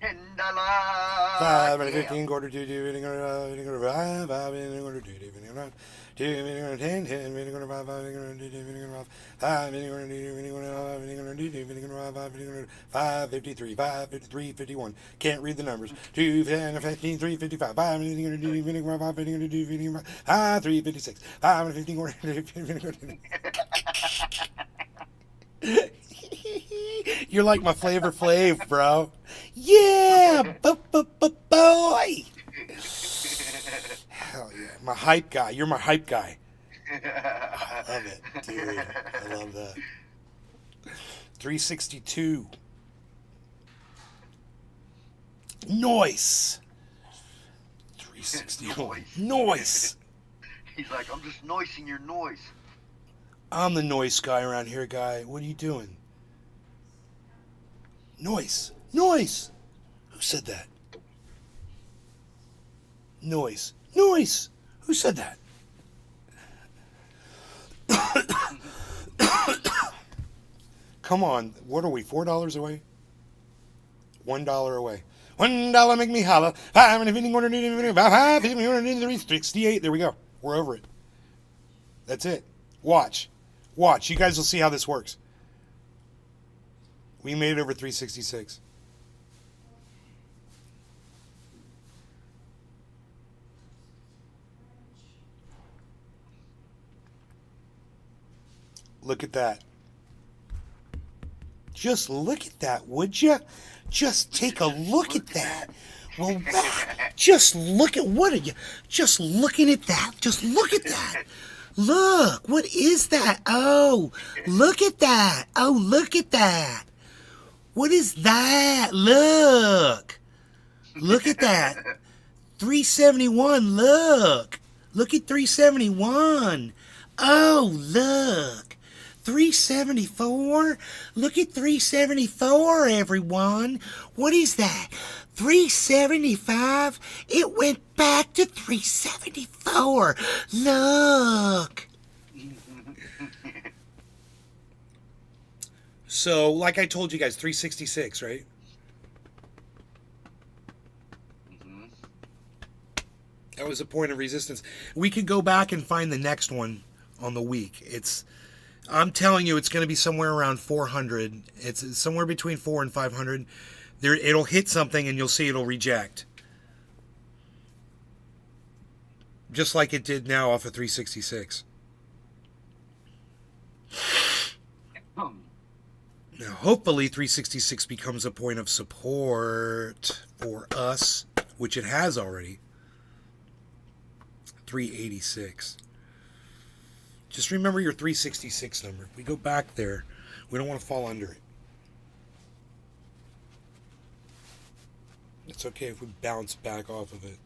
$10. 5 and 15 quarter 2 quarter 5 5 quarter 2 quarter 2 quarter 10 10 quarter 5 5 quarter 2 quarter 5 5 quarter 5 53 5 53 51. Can't read the numbers. 2 10 15 3 55 5 quarter 2 quarter 5 quarter 2 5 3 56 5 15 quarter. You're like my Flavor Flav, bro. Yeah, boy. Hell yeah, my hype guy. You're my hype guy. I love it, dude. I love that. 362. Noise. 361. Noise. He's like, I'm just noising your noise. I'm the noise guy around here, guy. What are you doing? Noise. Noise. Who said that? Noise. Noise. Who said that? Come on. What are we? $4 away? $1 away. $1 make me holla. 5 and 15 quarter 5 368. There we go. We're over it. That's it. Watch. Watch. You guys will see how this works. We made it over 366. Look at that. Just look at that, would you? Just take a look at that. Well, just look at what are you? Just looking at that. Just look at that. Look, what is that? Oh, look at that. Oh, look at that. What is that? Look. Look at that. 371. Look. Look at 371. Oh, look. 374. Look at 374, everyone. What is that? 375. It went back to 374. Look. So, like I told you guys, 366, right? That was a point of resistance. We could go back and find the next one on the week. I'm telling you, it's going to be somewhere around 400. It's somewhere between 4 and 500. It'll hit something and you'll see it'll reject. Just like it did now off of 366. Now, hopefully 366 becomes a point of support for us, which it has already. 386. Just remember your 366 number. If we go back there, we don't want to fall under it. It's okay if we bounce back off of it.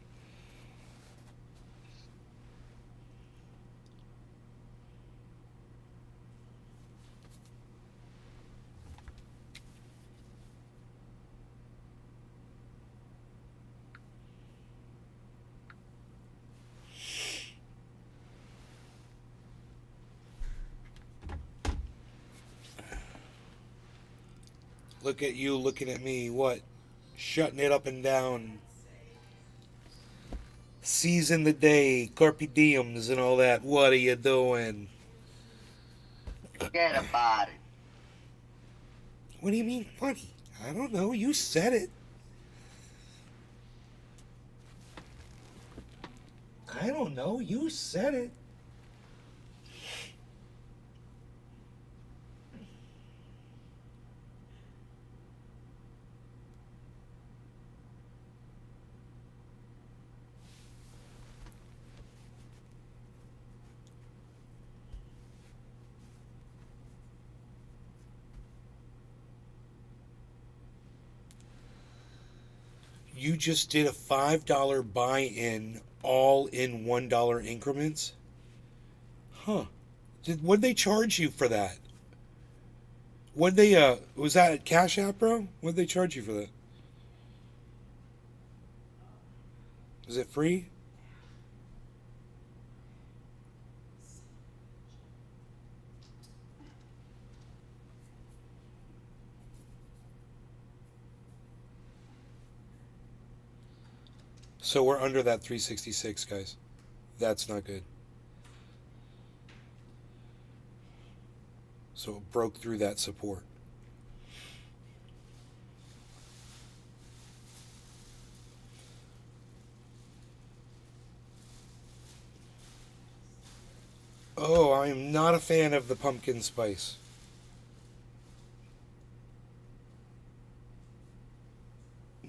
Look at you looking at me. What? Shutting it up and down. Seizing the day. Carpe diems and all that. What are you doing? Forget about it. What do you mean funny? I don't know. You said it. I don't know. You said it. You just did a $5 buy-in all in $1 increments? Huh. What'd they charge you for that? What'd they, was that at Cash App, bro? What'd they charge you for that? Is it free? So we're under that 366, guys. That's not good. So it broke through that support. Oh, I am not a fan of the pumpkin spice.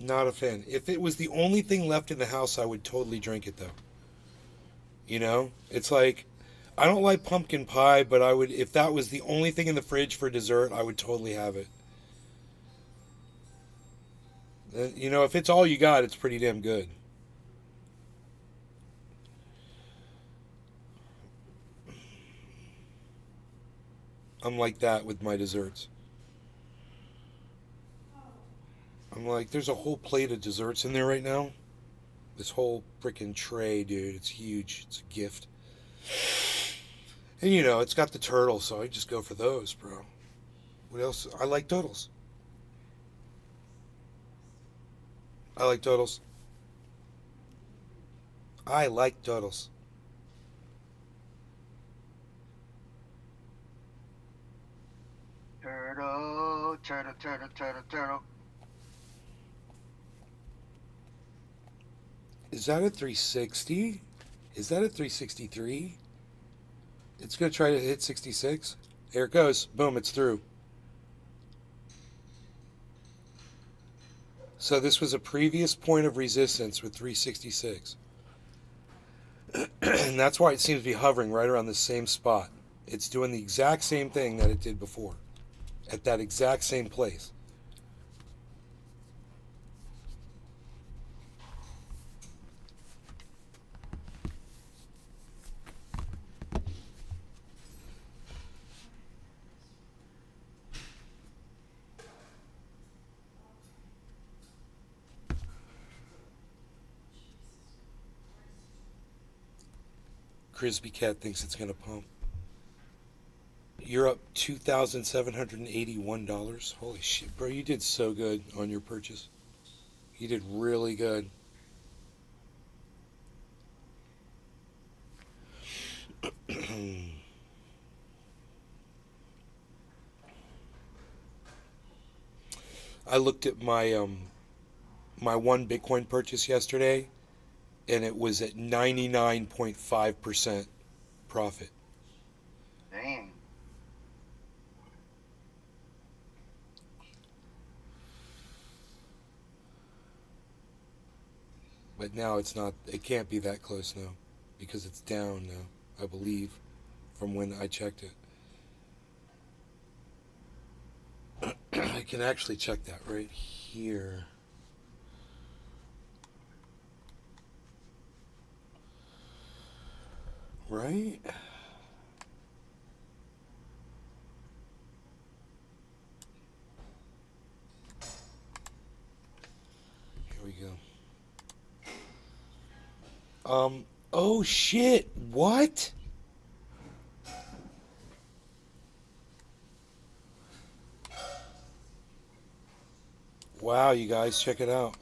Not a fan. If it was the only thing left in the house, I would totally drink it, though. You know? It's like, I don't like pumpkin pie, but I would, if that was the only thing in the fridge for dessert, I would totally have it. You know, if it's all you got, it's pretty damn good. I'm like that with my desserts. I'm like, there's a whole plate of desserts in there right now. This whole freaking tray, dude. It's huge. It's a gift. And you know, it's got the turtle, so I just go for those, bro. What else? I like turtles. I like turtles. I like turtles. Turtle, turtle, turtle, turtle, turtle. Is that a 360? Is that a 363? It's going to try to hit 66. There it goes. Boom, it's through. So this was a previous point of resistance with 366. And that's why it seems to be hovering right around the same spot. It's doing the exact same thing that it did before at that exact same place. Crispy Cat thinks it's going to pump. You're up $2,781. Holy shit, bro. You did so good on your purchase. You did really good. I looked at my my one Bitcoin purchase yesterday, and it was at 99.5% profit. Dang. But now it's not, it can't be that close now because it's down now, I believe, from when I checked it. I can actually check that right here. Right? Here we go. Oh shit, what? Wow, you guys, check it out.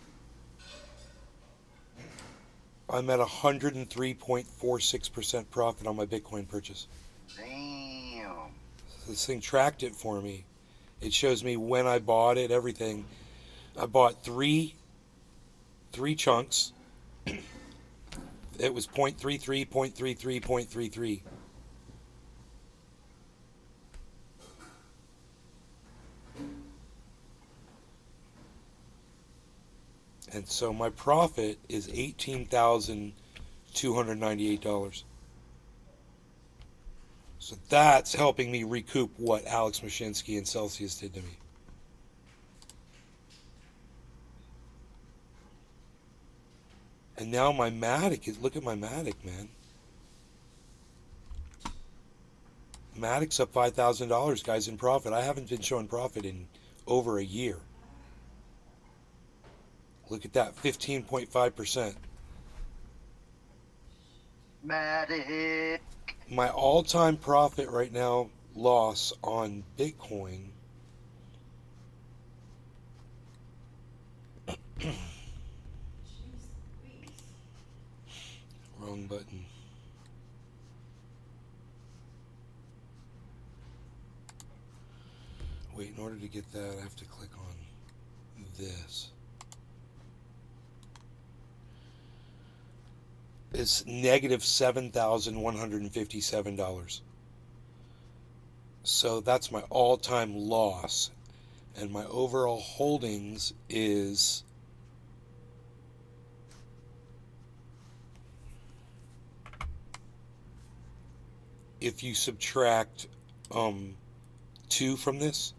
I'm at 103.46% profit on my Bitcoin purchase. Damn. This thing tracked it for me. It shows me when I bought it, everything. I bought three chunks. It was 0.33, 0.33, 0.33. And so my profit is $18,298. So that's helping me recoup what Alex Mashinsky and Celsius did to me. And now my Matic is, look at my Matic, man. Matic's up $5,000, guys, in profit. I haven't been showing profit in over a year. Look at that, 15.5%. Matic. My all-time profit right now, loss on Bitcoin. Wrong button. Wait, in order to get that, I have to click on this. It's negative $7,157. So that's my all-time loss. And my overall holdings is if you subtract 2 from this,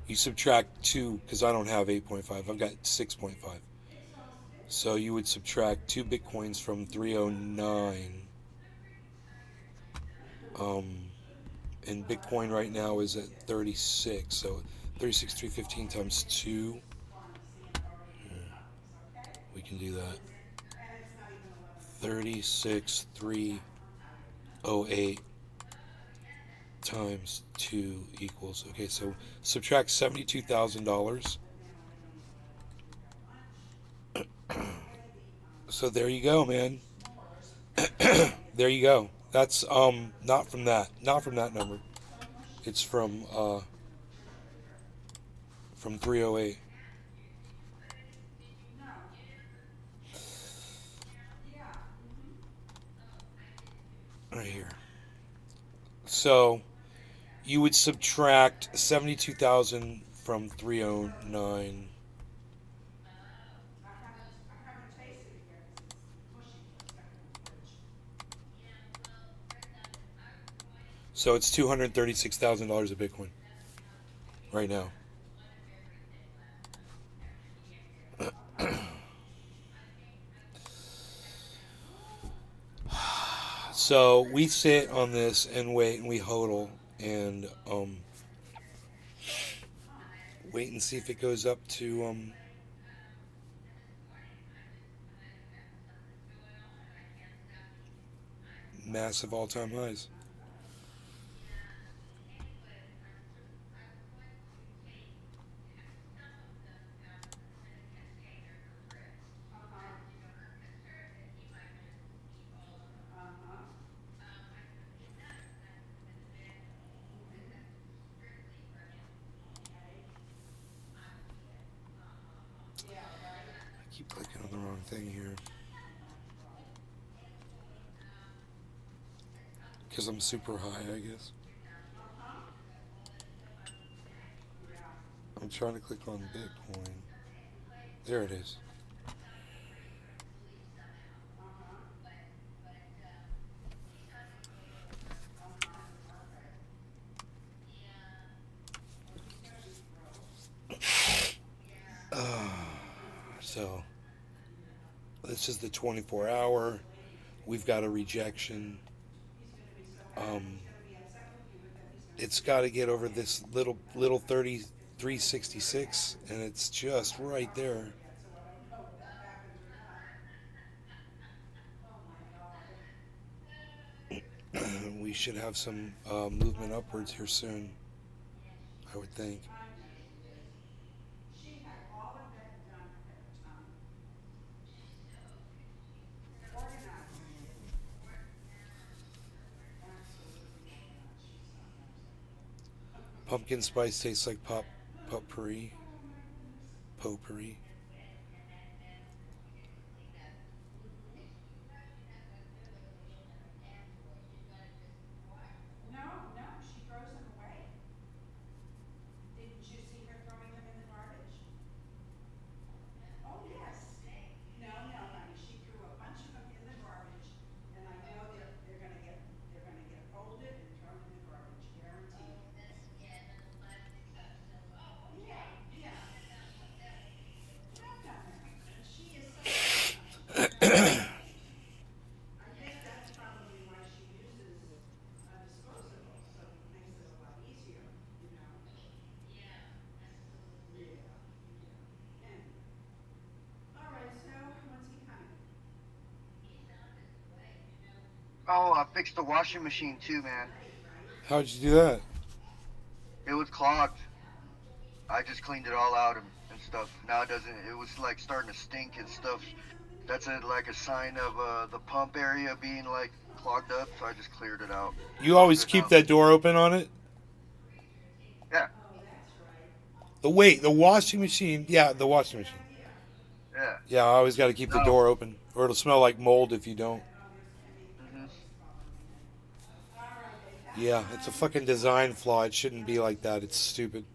you subtract 2 because I don't have 8.5. I've got 6.5. So you would subtract 2 Bitcoins from 309. And Bitcoin right now is at 36. So 36,315 times 2. We can do that. 36,308 times 2 equals, okay, so subtract $72,000. So there you go, man. There you go. That's not from that number. It's from 308. Right here. So you would subtract 72,000 from 309. So it's $236,000 a Bitcoin right now. So we sit on this and wait and we hodl and wait and see if it goes up to massive all-time highs. I keep clicking on the wrong thing here. Because I'm super high, I guess. I'm trying to click on Bitcoin. There it is. So this is the 24 hour. We've got a rejection. It's got to get over this little 3366, and it's just right there. We should have some movement upwards here soon, I would think. Pumpkin spice tastes like potpourri. Potpourri. Oh, I fixed the washing machine too, man. How'd you do that? It was clogged. I just cleaned it all out and stuff. Now it doesn't. It was like starting to stink and stuff. That's like a sign of the pump area being like clogged up. So I just cleared it out. You always Good keep now. that door open on it? Yeah, The washing machine. Yeah, the washing machine. yeah. Yeah, I always got to keep the No. door open, or it'll smell like mold if you don't. hmm Yeah, it's a fucking design flaw. It shouldn't be like that. It's stupid.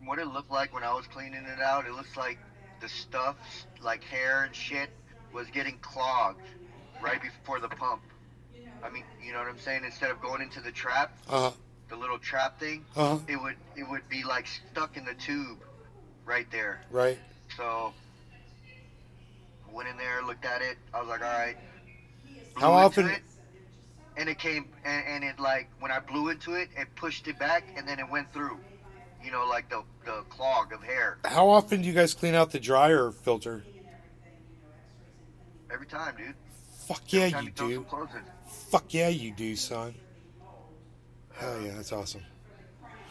What it looked like when I was cleaning it out, it looks like the stuff, like hair and shit, was getting clogged right before the pump. I mean, you know what I'm saying? Instead of going into the trap, Uh huh. the little trap thing, Uh huh. it would be like stuck in the tube right there. Right. So went in there, looked at it. I was like, all right. Blew How into often? it, and it came, and it like when I blew into it, it pushed it back, and then it went through. You know, like the clog of hair How often do you guys clean out the dryer filter? every time, dude. Fuck yeah, Every time you you throw do. some clothes in. Fuck yeah, you do, son. Hell yeah, that's awesome.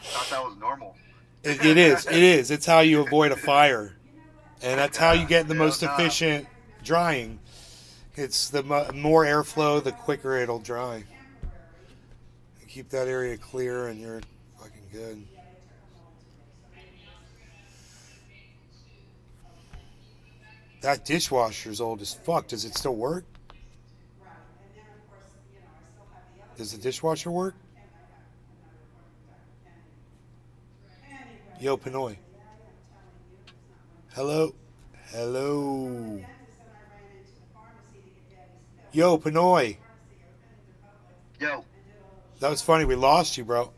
Thought that was normal. It is. It is. It's how you avoid a fire, and that's how you get the Hell most nah. efficient drying. It's the more airflow, the quicker it'll dry. Keep that area clear, and you're fucking good. That dishwasher's old as fuck. Does it still work? Does the dishwasher work? Yo, Pinoy. Hello? Hello? Yo, Pinoy. Yo, That was funny. We lost you, bro.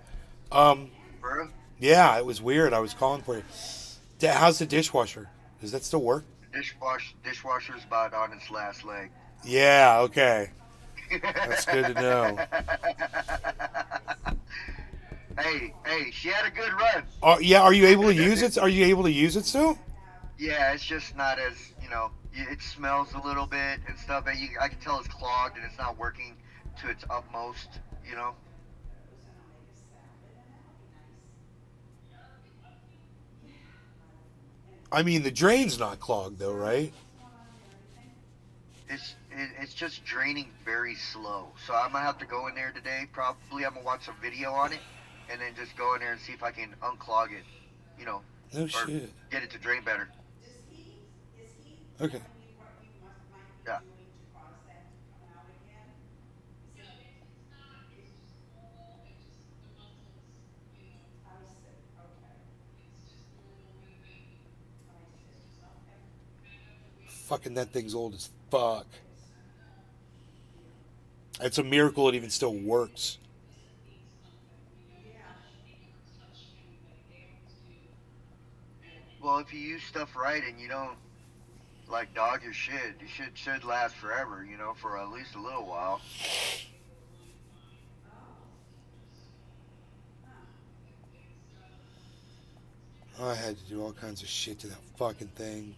bro. Yeah, it was weird. I was calling for you. How's the dishwasher? Does that still work? Dishwasher's about on its last leg. Yeah, okay. That's good to know. Hey, she had a good run. Yeah, are you able to use it? Are you able to use it still? Yeah, it's just not as, it smells a little bit and stuff. And I can tell it's clogged and it's not working to its utmost. I mean, the drain's not clogged though, right? It's just draining very slow. So I'm gonna have to go in there today. Probably I'm gonna watch a video on it and then just go in there and see if I can unclog it. No Or shit. get it to drain better. Okay. Yeah. Fucking that thing's old as fuck. It's a miracle it even still works. Well, if you use stuff right and you don't like dog your shit, you should last forever. For at least a little while. I had to do all kinds of shit to that fucking thing.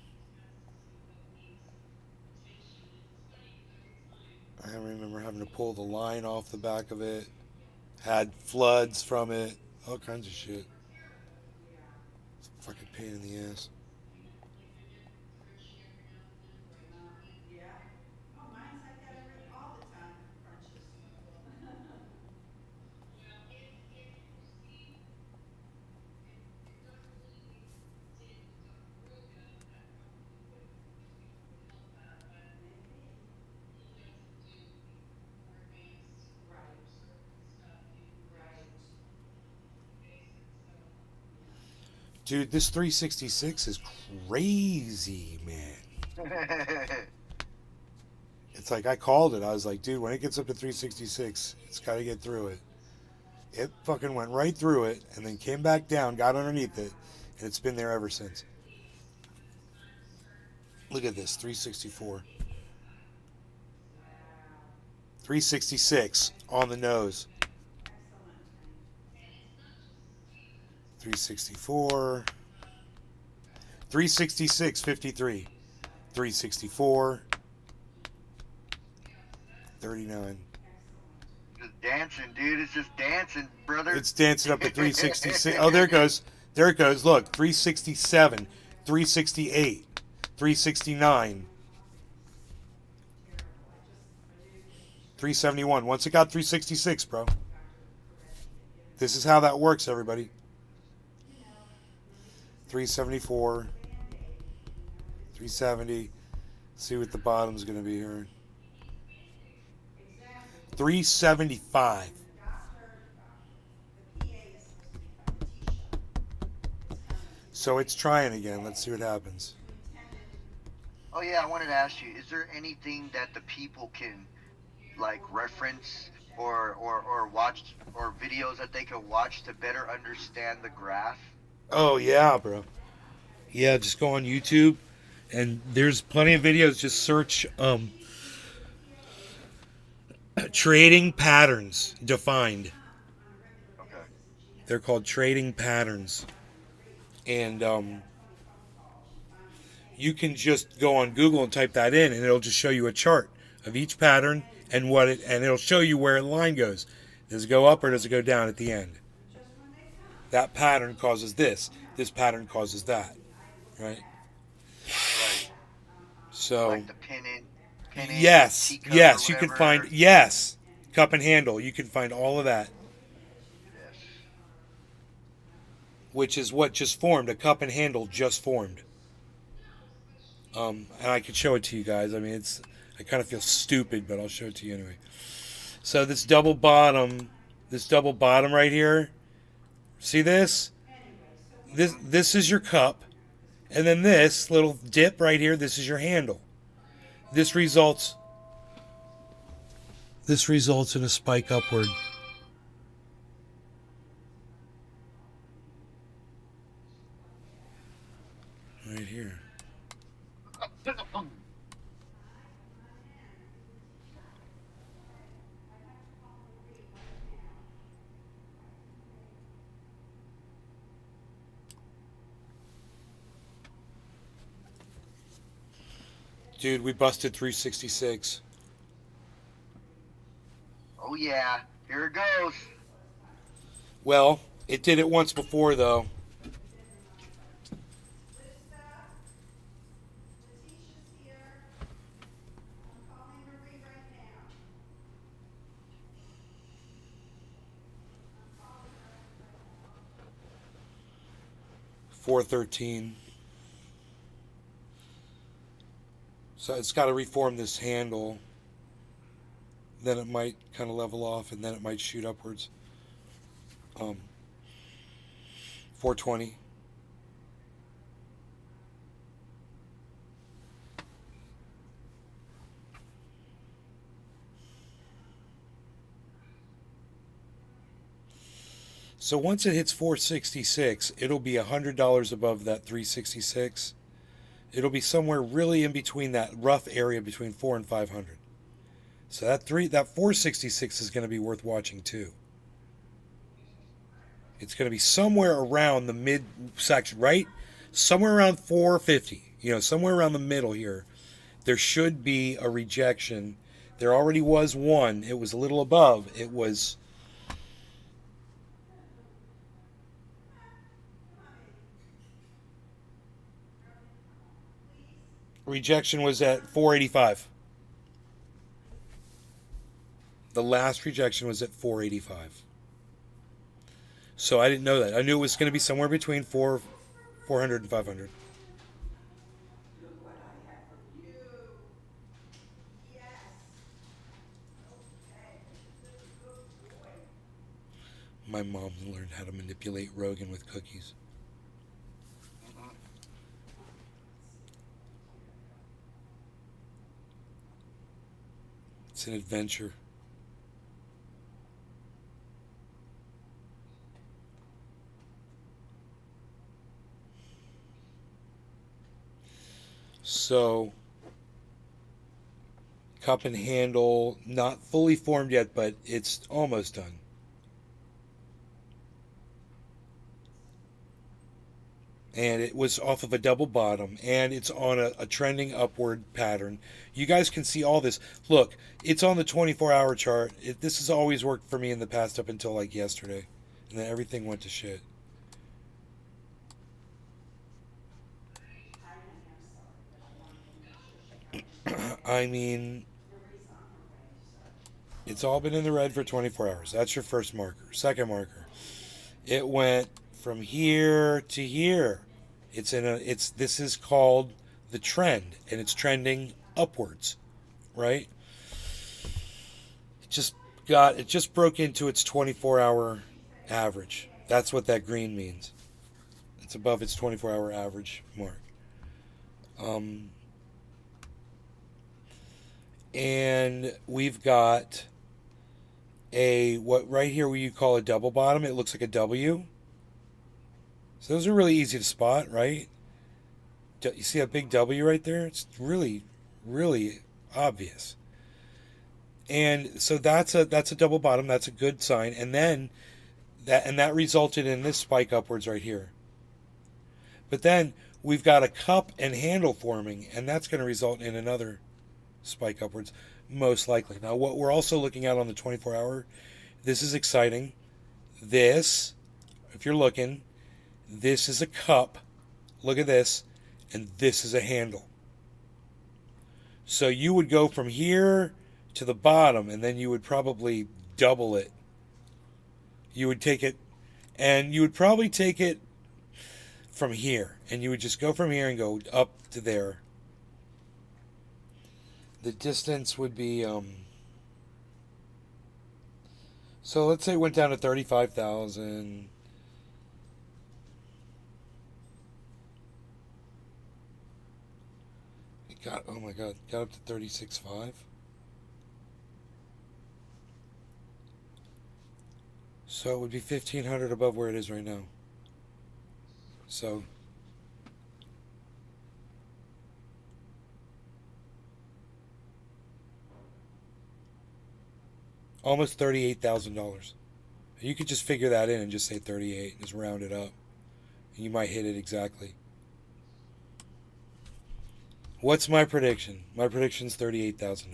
I remember having to pull the line off the back of it. Had floods from it. All kinds of shit. It's a fucking pain in the ass. Dude, this 366 is crazy, man. It's like I called it. I was like, dude, when it gets up to 366, it's got to get through it. It fucking went right through it and then came back down, got underneath it, and it's been there ever since. Look at this, 364. 366 on the nose. 364. 366, 53. 364. 39. Just dancing, dude. It's just dancing, brother. It's dancing up to 366. Oh, there it goes. There it goes. Look, 367, 368, 369, 371. Once it got 366, bro. This is how that works, everybody. 374, 370. See what the bottom's going to be here. 375. So it's trying again. Let's see what happens. Oh yeah, I wanted to ask you: is there anything that the people can reference or watch, or videos that they can watch to better understand the graph? Oh yeah, bro. Yeah, just go on YouTube, and there's plenty of videos. Just search trading patterns defined. Okay. They're called trading patterns, and you can just go on Google and type that in, and it'll just show you a chart of each pattern and and it'll show you where a line goes. Does it go up or does it go down at the end? That pattern causes this. This pattern causes that. Right? Right. So Like the pinning. yes, teacup yes, or you can whatever. find yes, cup and handle. You can find all of that, Yes. which is what just formed. A cup and handle just formed. And I could show it to you guys. I mean, I kind of feel stupid, but I'll show it to you anyway. So this double bottom right here. See this? This is your cup, and then this little dip right here. This is your handle. This results This results in a spike upward. Right here. Dude, we busted 366. Oh yeah, here it goes. Well, it did it once before, though. $413. So it's got to reform this handle. Then it might kind of level off, and then it might shoot upwards. 420. So once it hits 466, it'll be $100 above that 366. It'll be somewhere really in between that rough area between 4 and 500. So that 466 is going to be worth watching too. It's going to be somewhere around the mid section, right? Somewhere around 450. Somewhere around the middle here. There should be a rejection. There already was one. It was a little above. It was rejection was at 485. The last rejection was at 485. So I didn't know that. I knew it was going to be somewhere between 400 and 500. My mom learned how to manipulate Rogan with cookies. It's an adventure. So, cup and handle, not fully formed yet, but it's almost done. And it was off of a double bottom, and it's on a trending upward pattern. You guys can see all this. Look, it's on the 24-hour chart. This has always worked for me in the past up until like yesterday, and then everything went to shit. I mean, it's all been in the red for 24 hours. That's your first marker. Second marker, it went from here to here. This is called the trend, and it's trending upwards, right? It just broke into its 24-hour average. That's what that green means. It's above its 24-hour average mark. And we've got what right here where you call a double bottom. It looks like a W. So those are really easy to spot, right? You see a big W right there? It's really, really obvious. And so that's a double bottom. That's a good sign. And then that resulted in this spike upwards right here. But then we've got a cup and handle forming, and that's going to result in another spike upwards, most likely. Now, what we're also looking at on the 24-hour, this is exciting. This, if you're looking, this is a cup. Look at this. And this is a handle. So you would go from here to the bottom, and then you would probably double it. You would take it, and you would probably take it from here. And you would just go from here and go up to there. The distance would be, so let's say it went down to 35,000. Oh my God, got up to 36.5. So it would be 1,500 above where it is right now. So almost $38,000. You could just figure that in and just say 38, just round it up. You might hit it exactly. What's my prediction? My prediction's $38,000.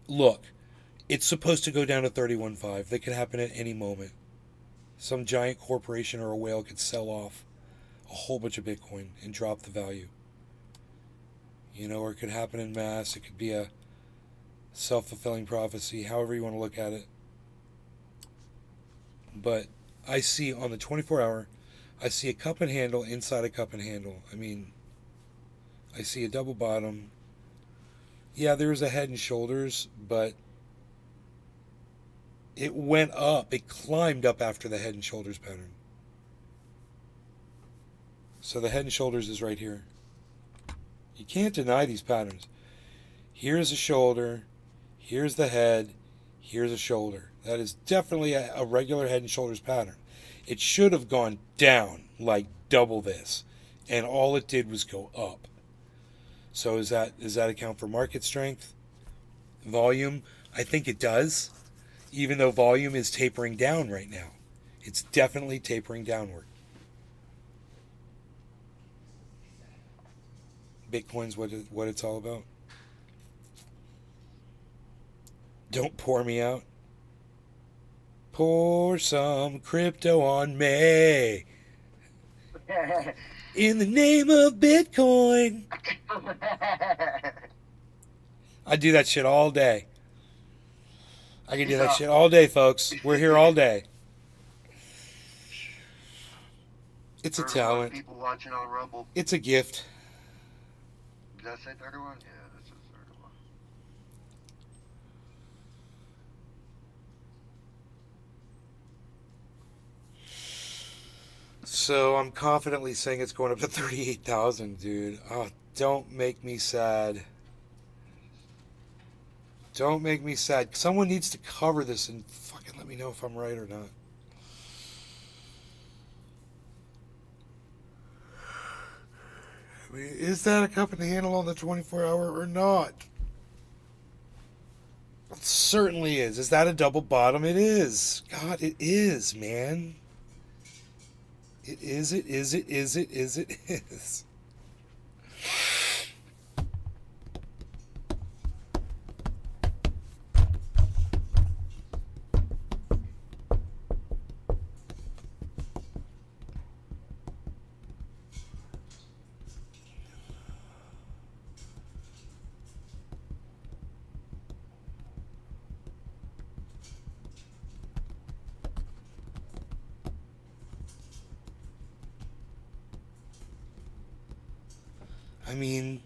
Look, it's supposed to go down to 31.5. That could happen at any moment. Some giant corporation or a whale could sell off a whole bunch of Bitcoin and drop the value. You know, or it could happen in mass. It could be a self-fulfilling prophecy, however you want to look at it. But I see on the 24-hour, I see a cup and handle inside a cup and handle. I mean, I see a double bottom. Yeah, there was a head and shoulders, but it went up. It climbed up after the head and shoulders pattern. So the head and shoulders is right here. You can't deny these patterns. Here's a shoulder. Here's the head. Here's a shoulder. That is definitely a regular head and shoulders pattern. It should have gone down like double this, and all it did was go up. So does that account for market strength? Volume? I think it does, even though volume is tapering down right now. It's definitely tapering downward. Bitcoin's what it's all about. Don't pour me out. Pour some crypto on me. In the name of Bitcoin. I do that shit all day. I can do that shit all day, folks. We're here all day. It's a talent. People watching on Rumble. It's a gift. Did I say 31? Yeah, this is 31. So I'm confidently saying it's going up to 38,000, dude. Oh, don't make me sad. Don't make me sad. Someone needs to cover this and fucking let me know if I'm right or not. I mean, is that a cup and handle on the 24-hour or not? It certainly is. Is that a double bottom? It is. God, it is, man. It is, it is, it is, it is, it is. I mean,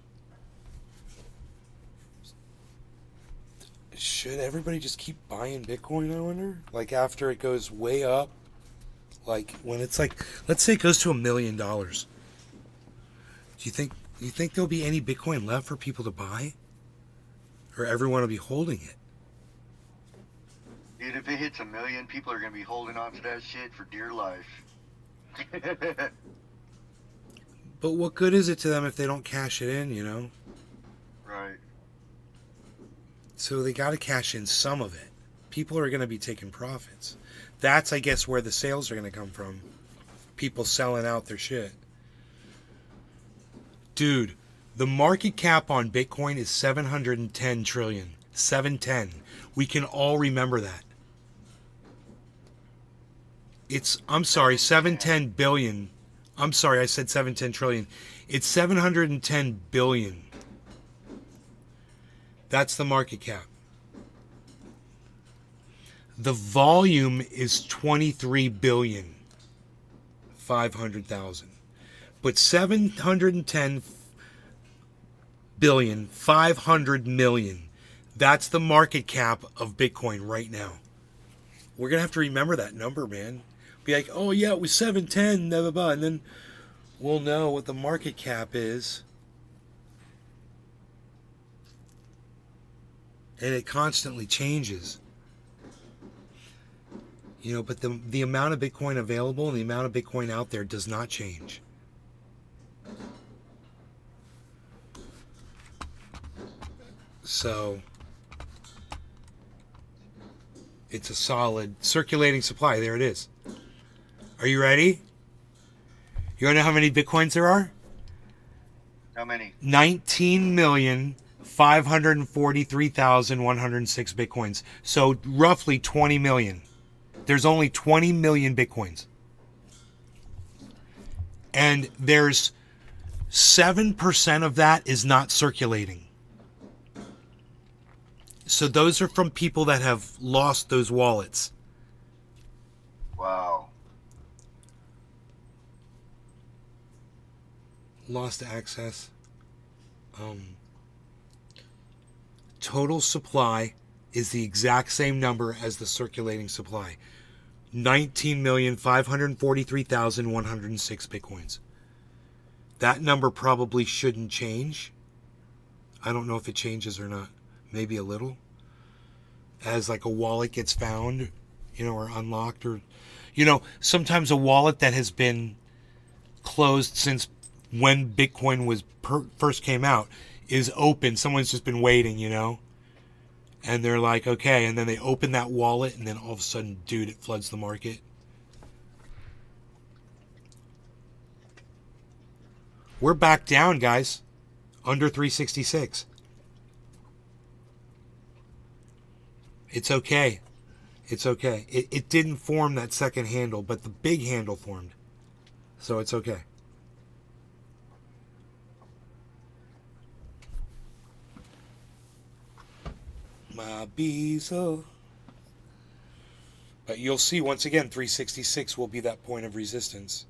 should everybody just keep buying Bitcoin, I wonder? Like after it goes way up? Like when it's like, let's say it goes to $1 million. Do you think there'll be any Bitcoin left for people to buy? Or everyone will be holding it? Dude, if it hits 1 million, people are going to be holding on to that shit for dear life. But what good is it to them if they don't cash it in, you know? Right. So they got to cash in some of it. People are going to be taking profits. That's, I guess, where the sales are going to come from. People selling out their shit. Dude, the market cap on Bitcoin is 710 trillion. 710. We can all remember that. I'm sorry, 710 billion. I'm sorry, I said 710 trillion. It's 710 billion. That's the market cap. The volume is 23 billion 500,000. But 710 billion 500 million. That's the market cap of Bitcoin right now. We're going to have to remember that number, man. Be like, oh yeah, it was 710, blah, blah, blah. And then we'll know what the market cap is. And it constantly changes. You know, but the amount of Bitcoin available and the amount of Bitcoin out there does not change. So it's a solid circulating supply. There it is. Are you ready? You want to know how many Bitcoins there are? How many? 19,543,106 Bitcoins. So roughly 20 million. There's only 20 million Bitcoins. And there's 7% of that is not circulating. So those are from people that have lost those wallets. Wow. Lost access. Total supply is the exact same number as the circulating supply. 19,543,106 Bitcoins. That number probably shouldn't change. I don't know if it changes or not. Maybe a little. As like a wallet gets found, you know, or unlocked, or, you know, sometimes a wallet that has been closed since when Bitcoin was first came out is open. Someone's just been waiting, you know, and they're like, okay, and then they open that wallet, and then all of a sudden, dude, it floods the market. We're back down, guys, under 366. It's okay. It's okay. It didn't form that second handle, but the big handle formed. So it's okay. My Bezel. But you'll see, once again, 366 will be that point of resistance.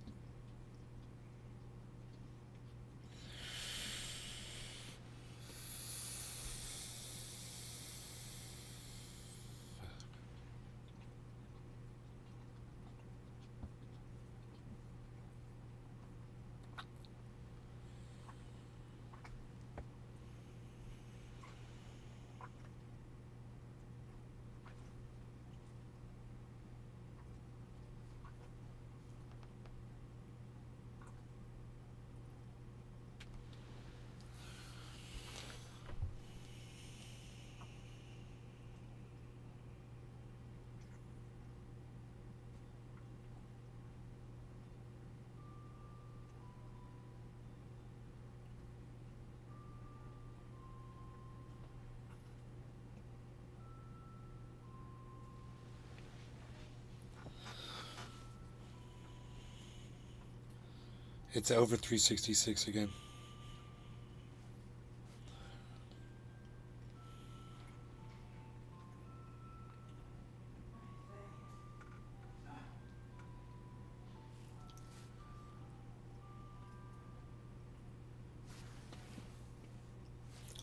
It's over 366 again.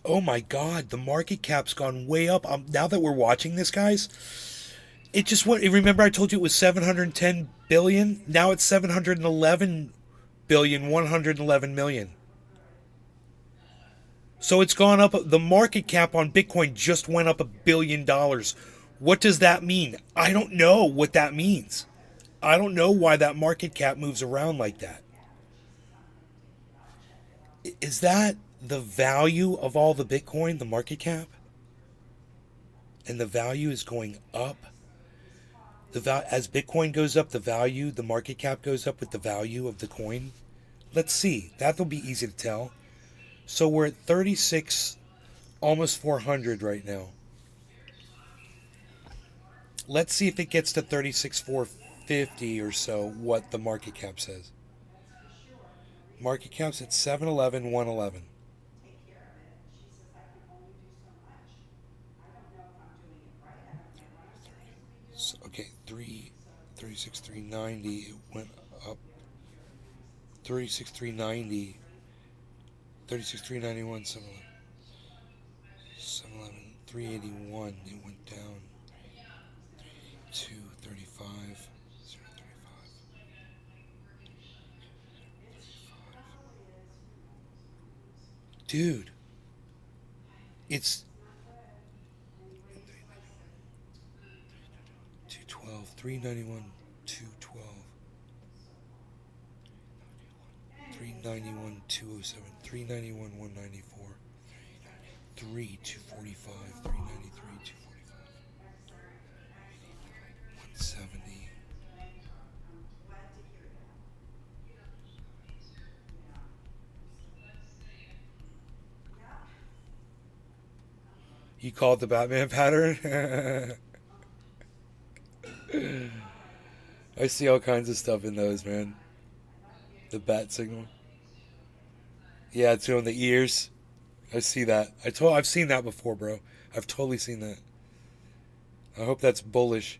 Oh my God, the market cap's gone way up. Now that we're watching this, guys, it just went. Remember, I told you it was 710 billion. Now it's 711 billion, 111 million. So it's gone up. The market cap on Bitcoin just went up $1 billion. What does that mean? I don't know what that means. I don't know why that market cap moves around like that. Is that the value of all the Bitcoin, the market cap? And the value is going up. As Bitcoin goes up, the value, the market cap goes up with the value of the coin. Let's see. That'll be easy to tell. So we're at 36, almost 400 right now. Let's see if it gets to 36,450 or so, what the market cap says. Market cap's at 711, 111. So, okay, 36,390. It went up 36,390. 36,391, 711, 381. It went down. 235, 035. Dude, it's 212, 391, 212. 391, 207. 391, 194. 3, 245. 393, 245. 170. You call it the Batman pattern? I see all kinds of stuff in those, man. The bat signal. Yeah, it's on the ears. I see that. I've seen that before, bro. I've totally seen that. I hope that's bullish.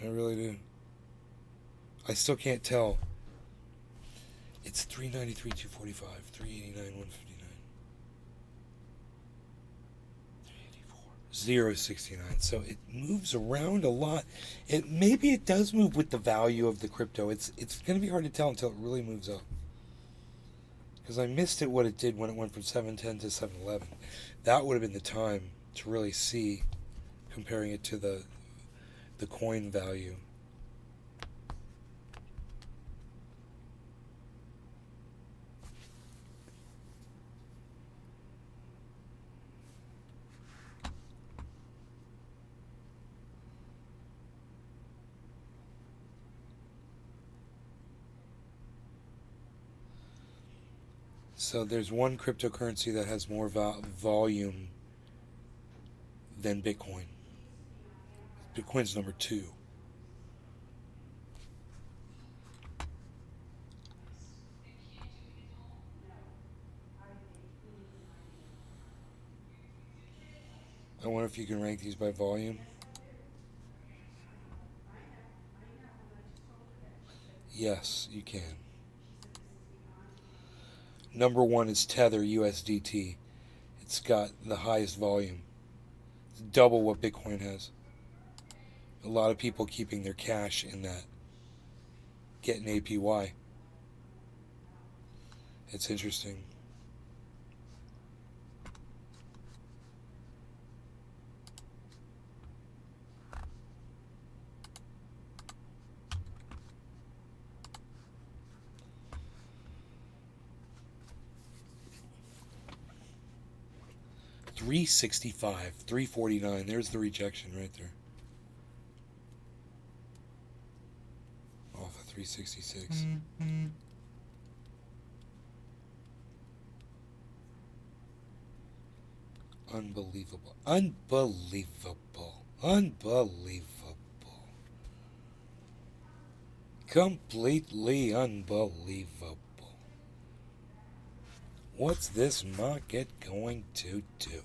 I really do. I still can't tell. It's 393, 245, 389, 159. 0.69. So it moves around a lot. Maybe it does move with the value of the crypto. It's going to be hard to tell until it really moves up. Because I missed it what it did when it went from 710 to 711. That would have been the time to really see, comparing it to the coin value. So there's one cryptocurrency that has more volume than Bitcoin. Bitcoin's number 2. I wonder if you can rank these by volume. Yes, you can. Number 1 is Tether USDT. It's got the highest volume. It's double what Bitcoin has. A lot of people keeping their cash in that, getting APY. It's interesting. $365, $349. There's the rejection right there. Off of 366. Unbelievable. Unbelievable. Unbelievable. Completely unbelievable. What's this market going to do?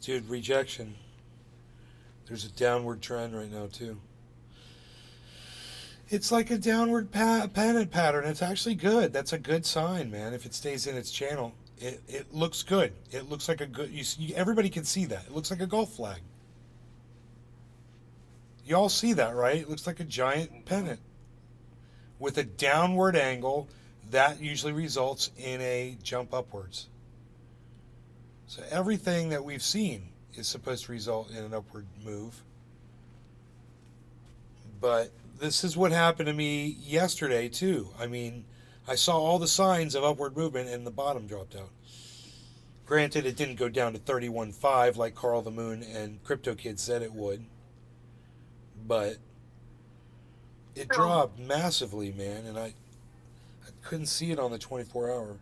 Dude, rejection. There's a downward trend right now, too. It's like a downward pennant pattern. It's actually good. That's a good sign, man, if it stays in its channel. It looks good. It looks like a good... everybody can see that. It looks like a golf flag. You all see that, right? It looks like a giant pennant. With a downward angle, that usually results in a jump upwards. So everything that we've seen is supposed to result in an upward move. But this is what happened to me yesterday, too. I mean, I saw all the signs of upward movement and the bottom dropped out. Granted, it didn't go down to 31.5 like Carl the Moon and Crypto Kid said it would. But it dropped massively, man. And I couldn't see it on the 24-hour.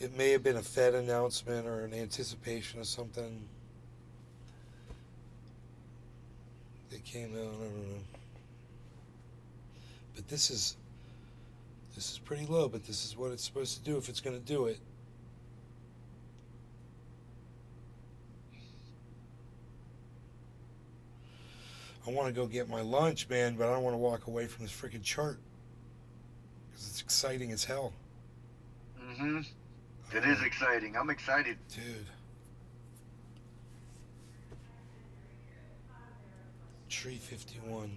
It may have been a Fed announcement or an anticipation of something. They came out, I don't know. But this is pretty low, but this is what it's supposed to do if it's going to do it. I want to go get my lunch, man, but I don't want to walk away from this freaking chart. Because it's exciting as hell. Mm-hmm. It is exciting. I'm excited. Dude. Tree 51.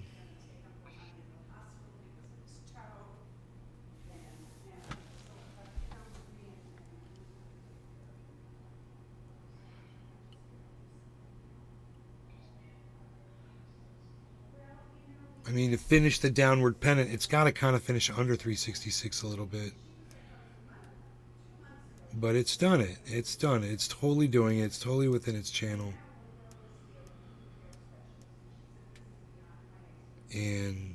I mean, to finish the downward pennant, it's got to kind of finish under 366 a little bit. But it's done it. It's done it. It's totally doing it. It's totally within its channel. And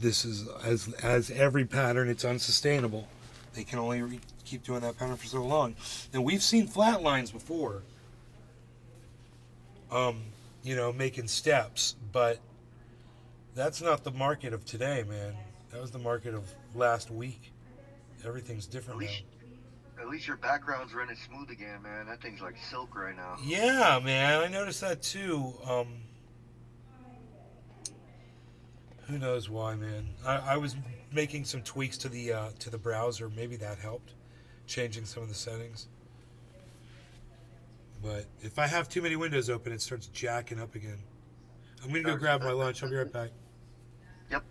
this is, as every pattern, it's unsustainable. They can only keep doing that pattern for so long. And we've seen flat lines before. Making steps, but that's not the market of today, man. That was the market of last week. Everything's different now. At least your background's running smooth again, man. That thing's like silk right now. Yeah, man. I noticed that too. Who knows why, man? I was making some tweaks to the browser. Maybe that helped, changing some of the settings. But if I have too many windows open, it starts jacking up again. I'm gonna go grab my lunch. I'll be right back. Yep.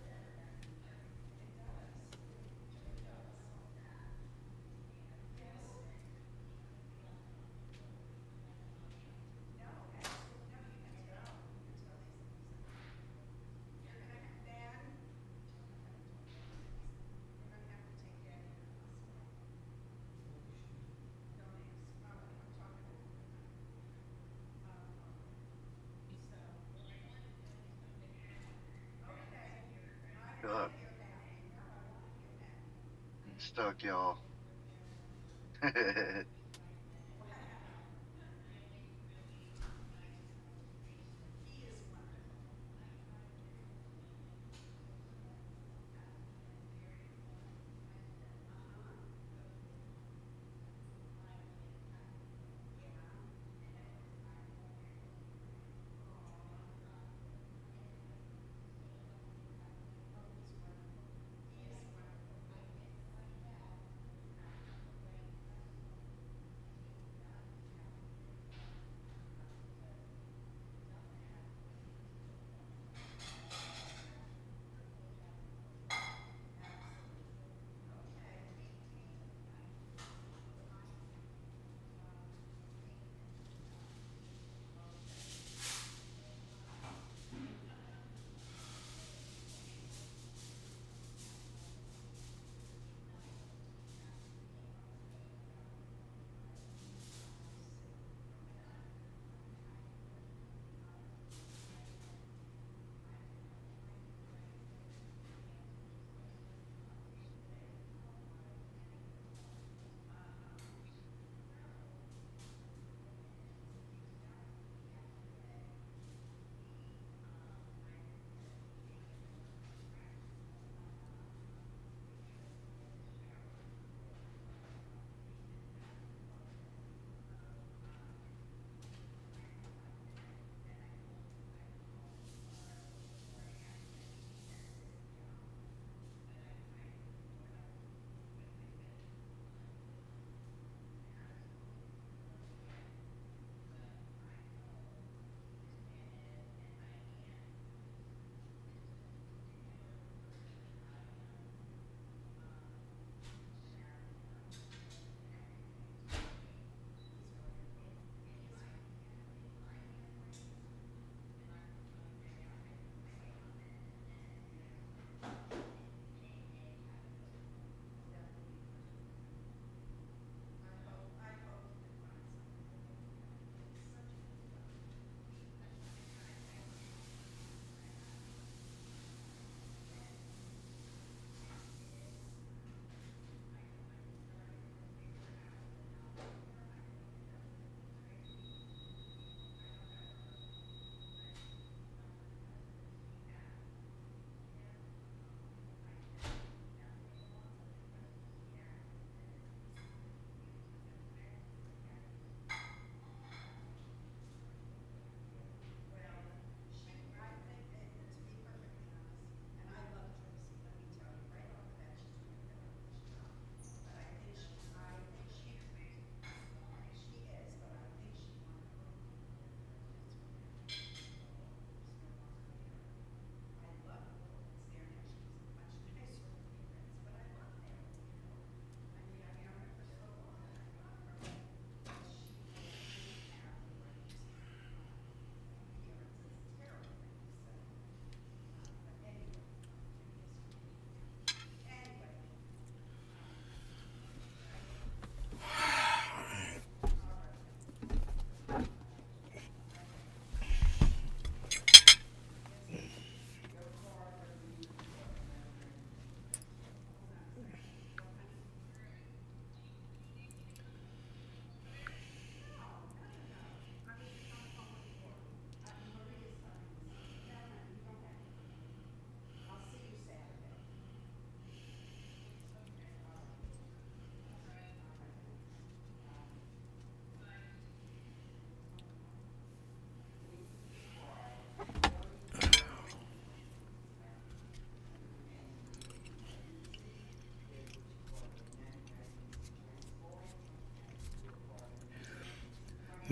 Ugh. I'm stuck, y'all.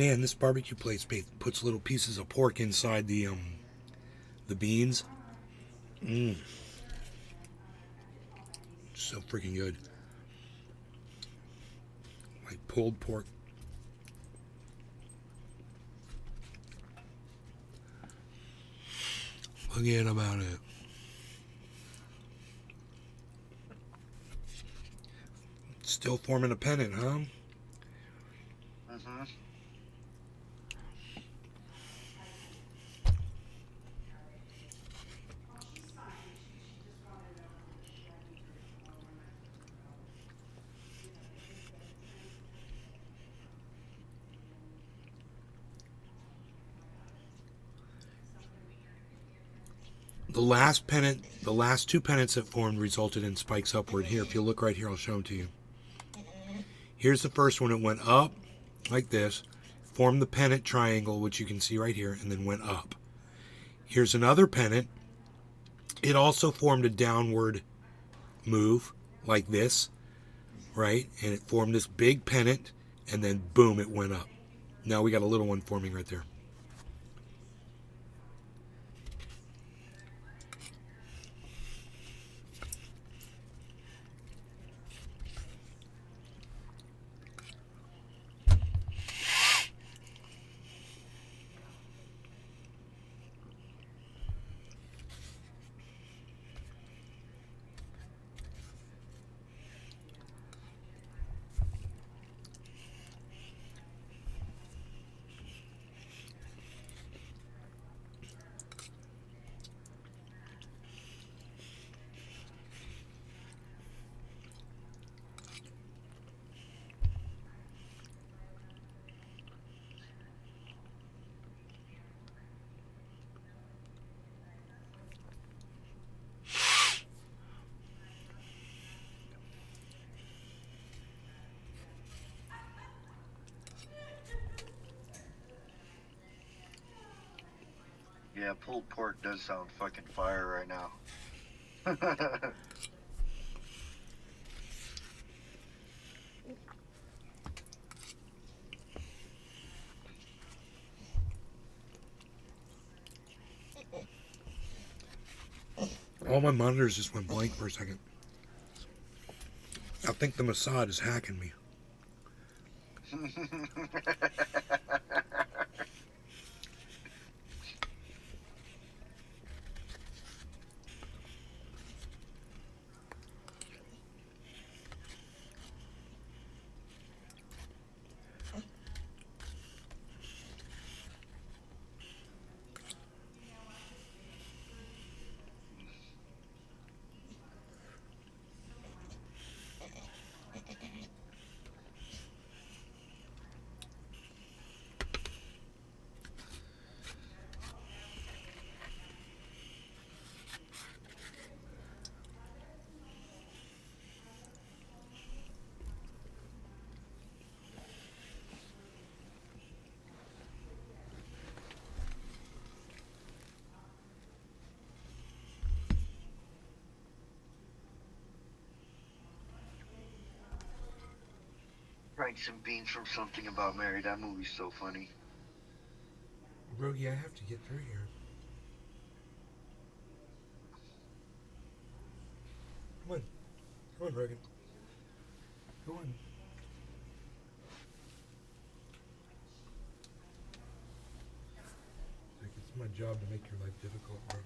Man, this barbecue place puts little pieces of pork inside the beans. Mmm. So freaking good. Like pulled pork. Forget about it. Still forming a pennant, huh? Mm-hmm. The last pennant, the last two pennants that formed resulted in spikes upward. Here, if you look right here, I'll show them to you. Here's the first one. It went up like this, formed the pennant triangle, which you can see right here, and then went up. Here's another pennant. It also formed a downward move like this, right? And it formed this big pennant, and then boom, it went up. Now we got a little one forming right there. Yeah, pulled pork does sound fucking fire right now. All my monitors just went blank for a second. I think the Mossad is hacking me. Rice and beans from Something About Mary. That movie's so funny. Rogie, I have to get through here. Come on. Come on, Rogan. Go on. Like, it's my job to make your life difficult, bro.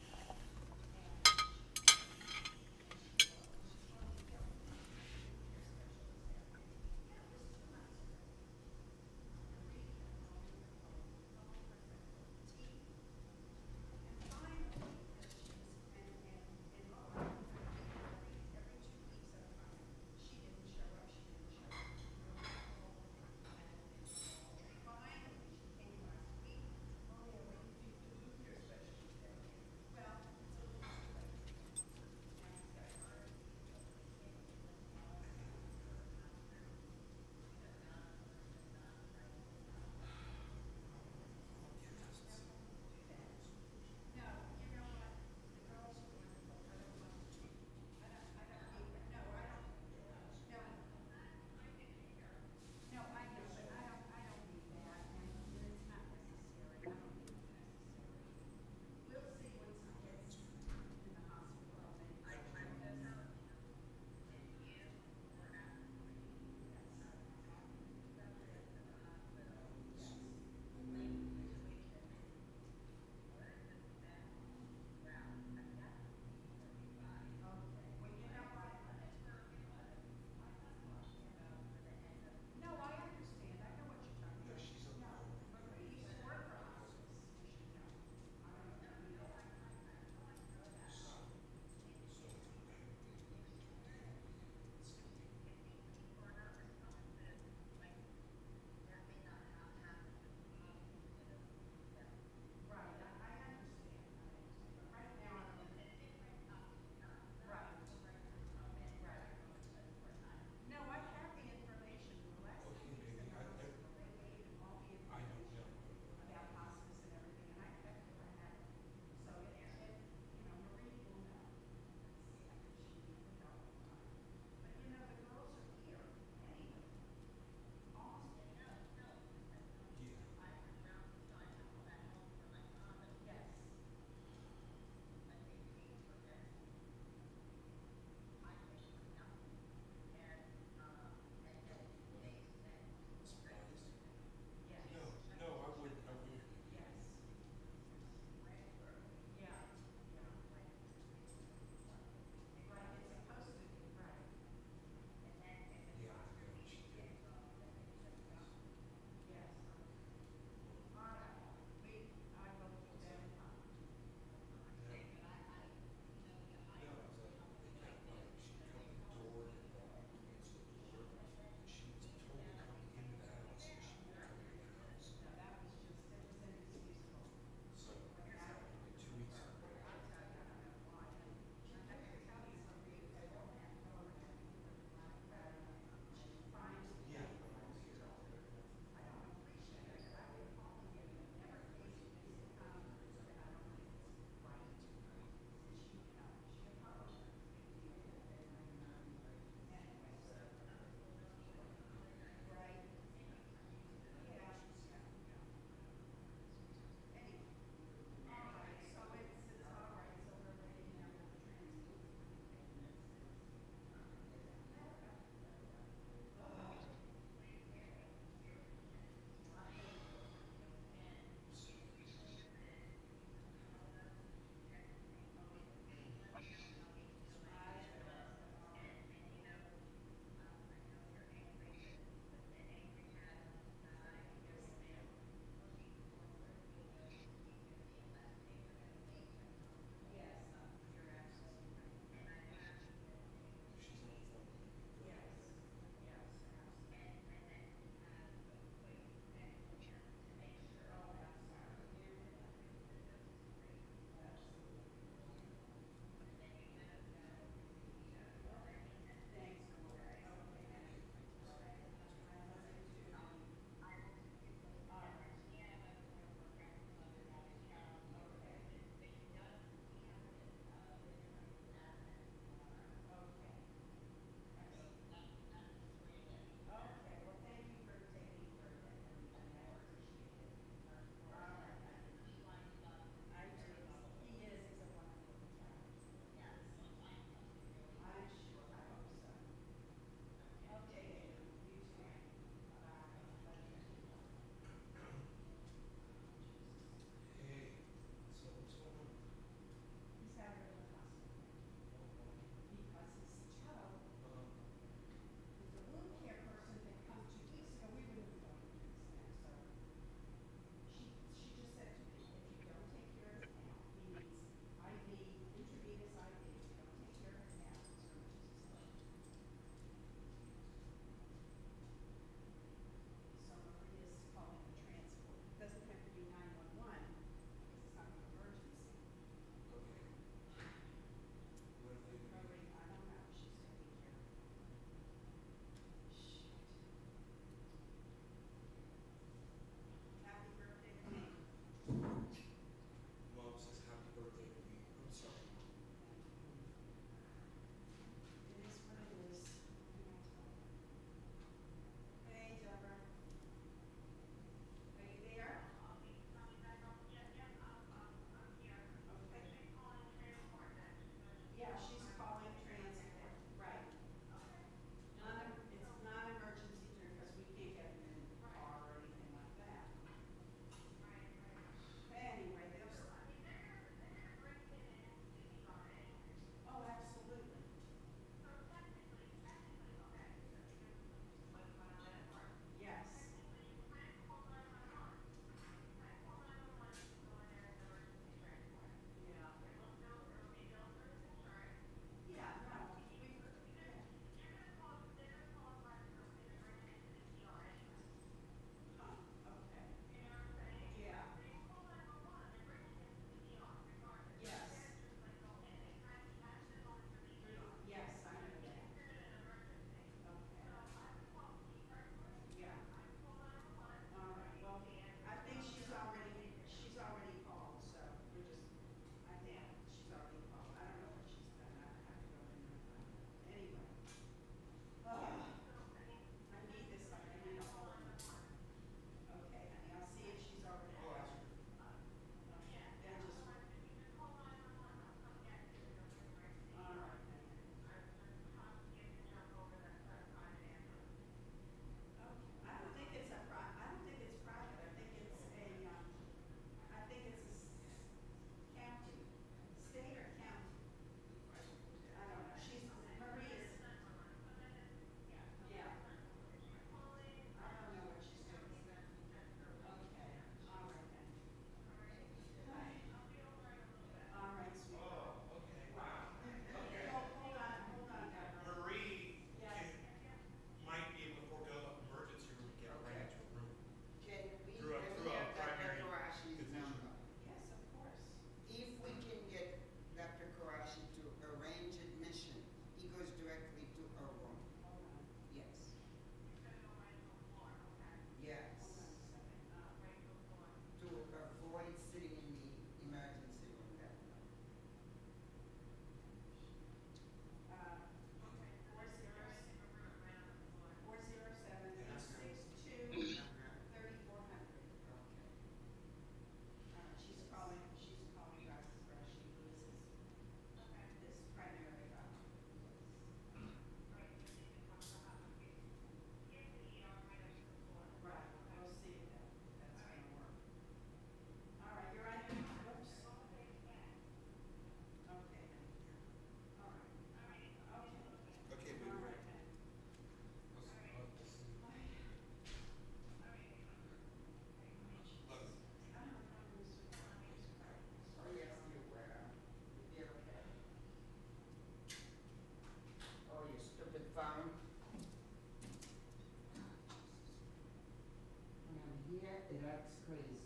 crazy.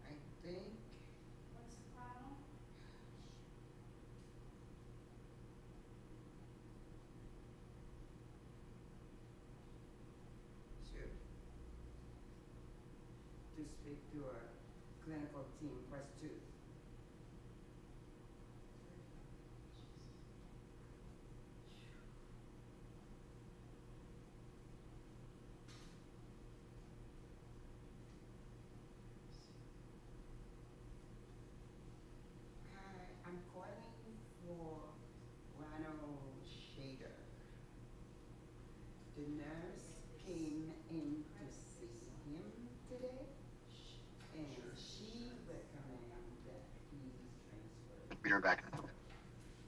I think What's the problem? to speak to a clinical team, press 2. Hi, I'm calling for Ronald Shader. The nurse came in to see him today, and she recommended that he transfer Be right back.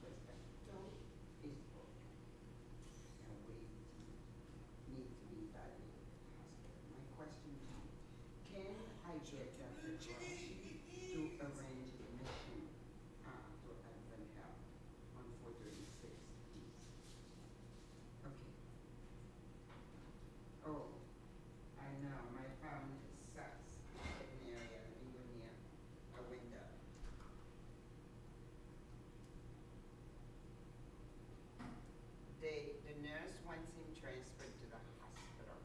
Respecto is broken, and we need to be evaluated at the hospital. My question to you, can I get Dr. Grassi to arrange admission to Advent Health on 436, please? Okay. Oh, I know, my phone sucks. I'm in an area, let me go near a window. The nurse wants him transferred to the hospital.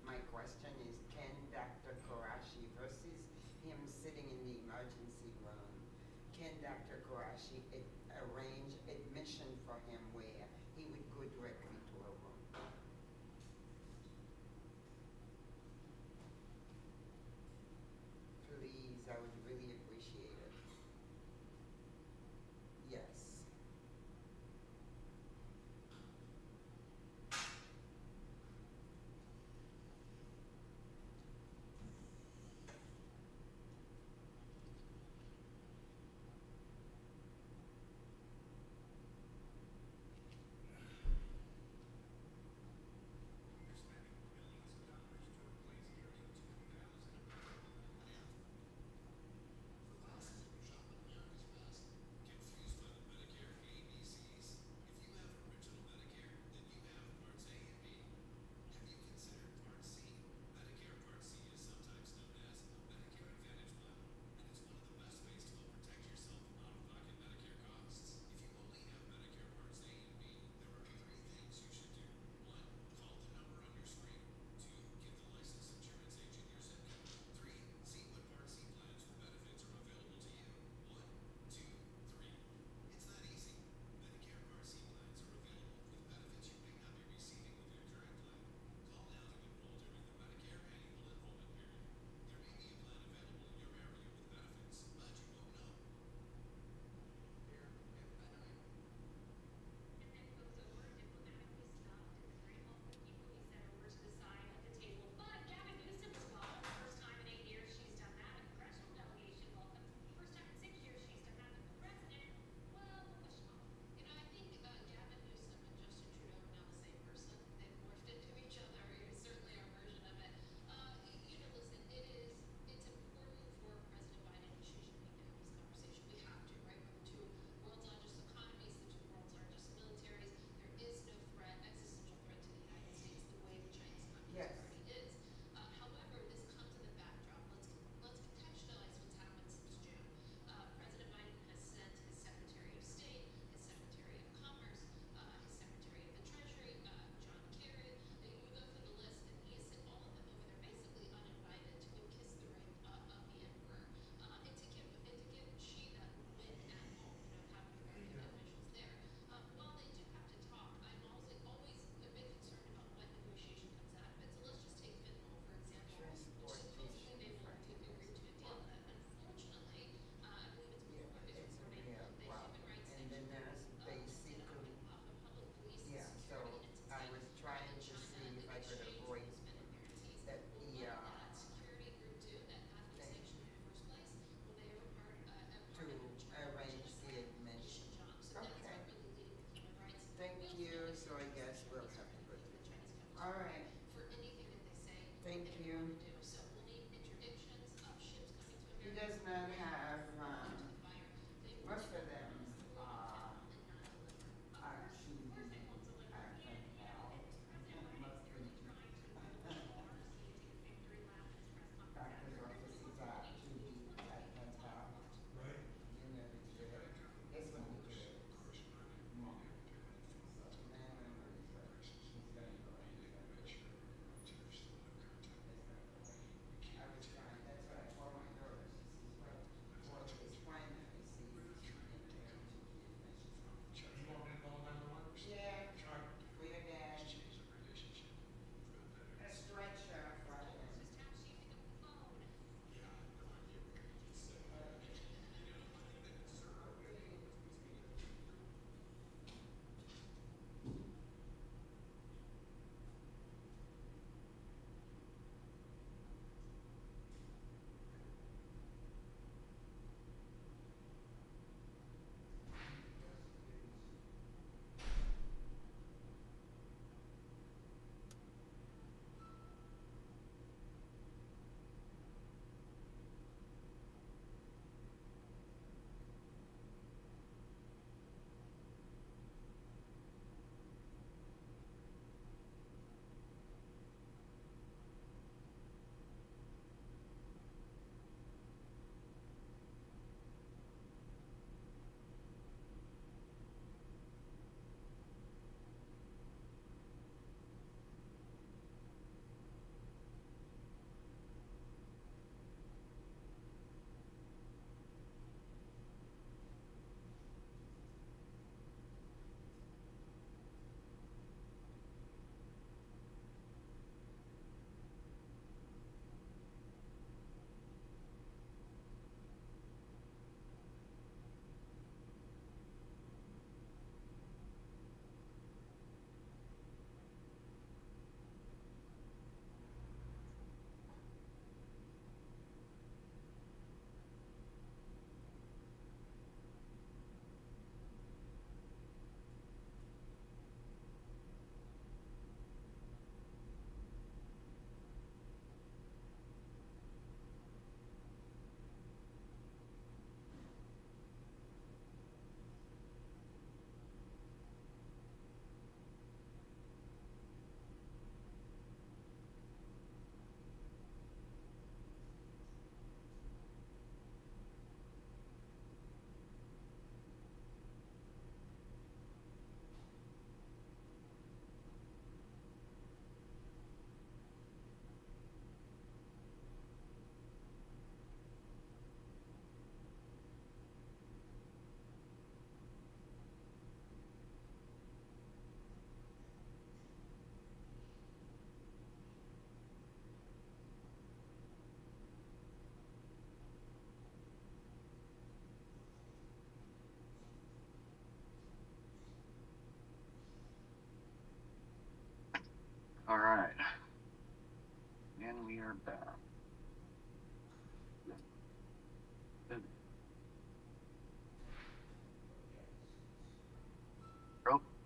My question is, can Dr. Korashi, versus him sitting in the emergency room, can Dr. Korashi arrange admission for him where he would go directly to a room? Please, I would really appreciate it. Yes.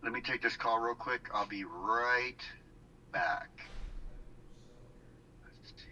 Let me take this call real quick. I'll be right back. Let's see.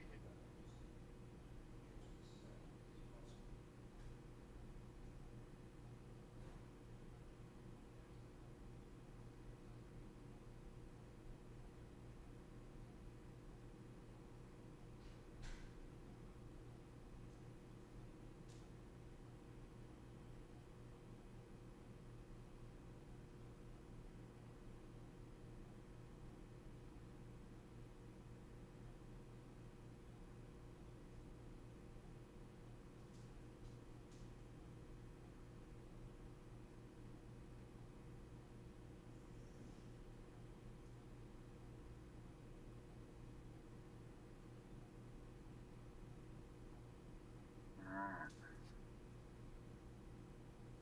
Alright.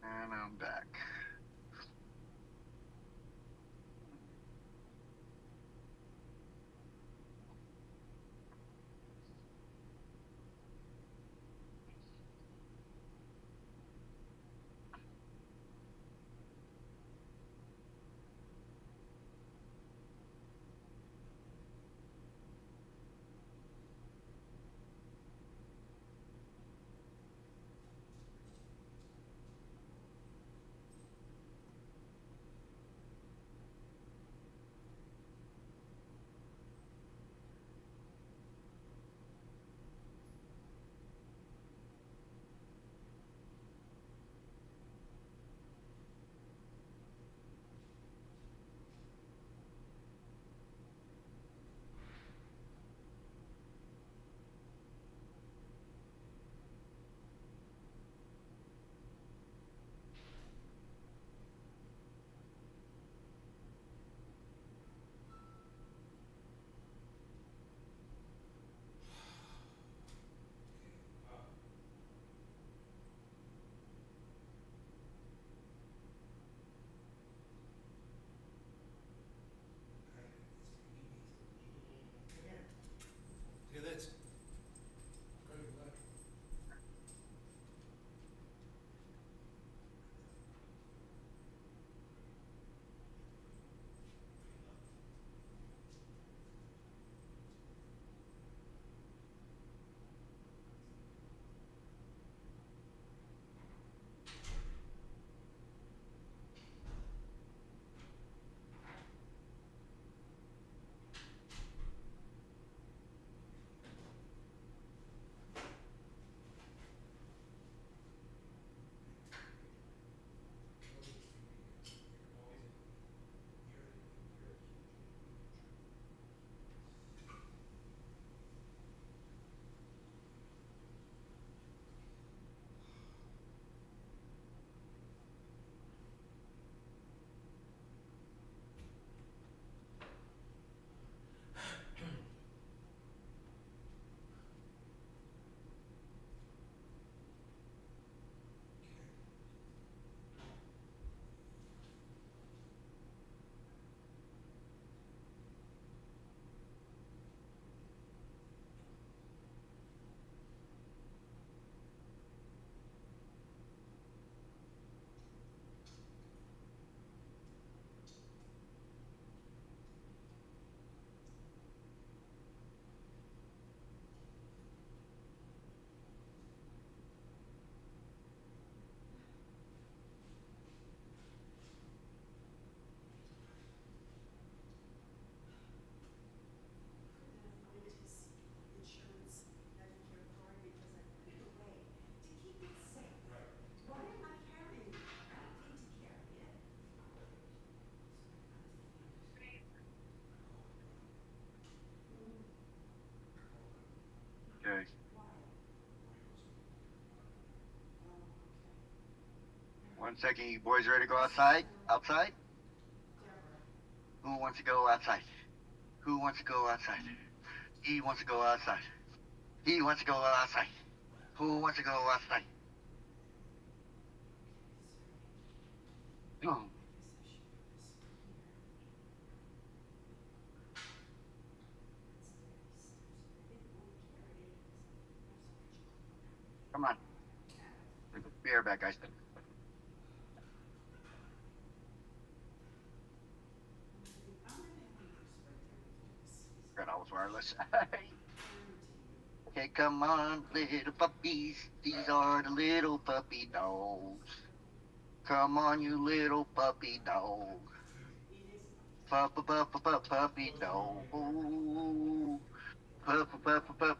And I'm back. Look at this. Find his insurance Medicare card because I put it away to keep it safe. Why am I carrying it? I don't need to carry it. Okay. Why? Oh, okay. 1 second, you boys ready to go outside? Outside? Deborah. Who wants to go outside? Who wants to go outside? He wants to go outside. He wants to go outside. Who wants to go outside? Oh. Come on. Be right back, guys. side. Okay, come on, little puppies. These are the little puppy dogs. Come on, you little puppy dog. Puppy dog.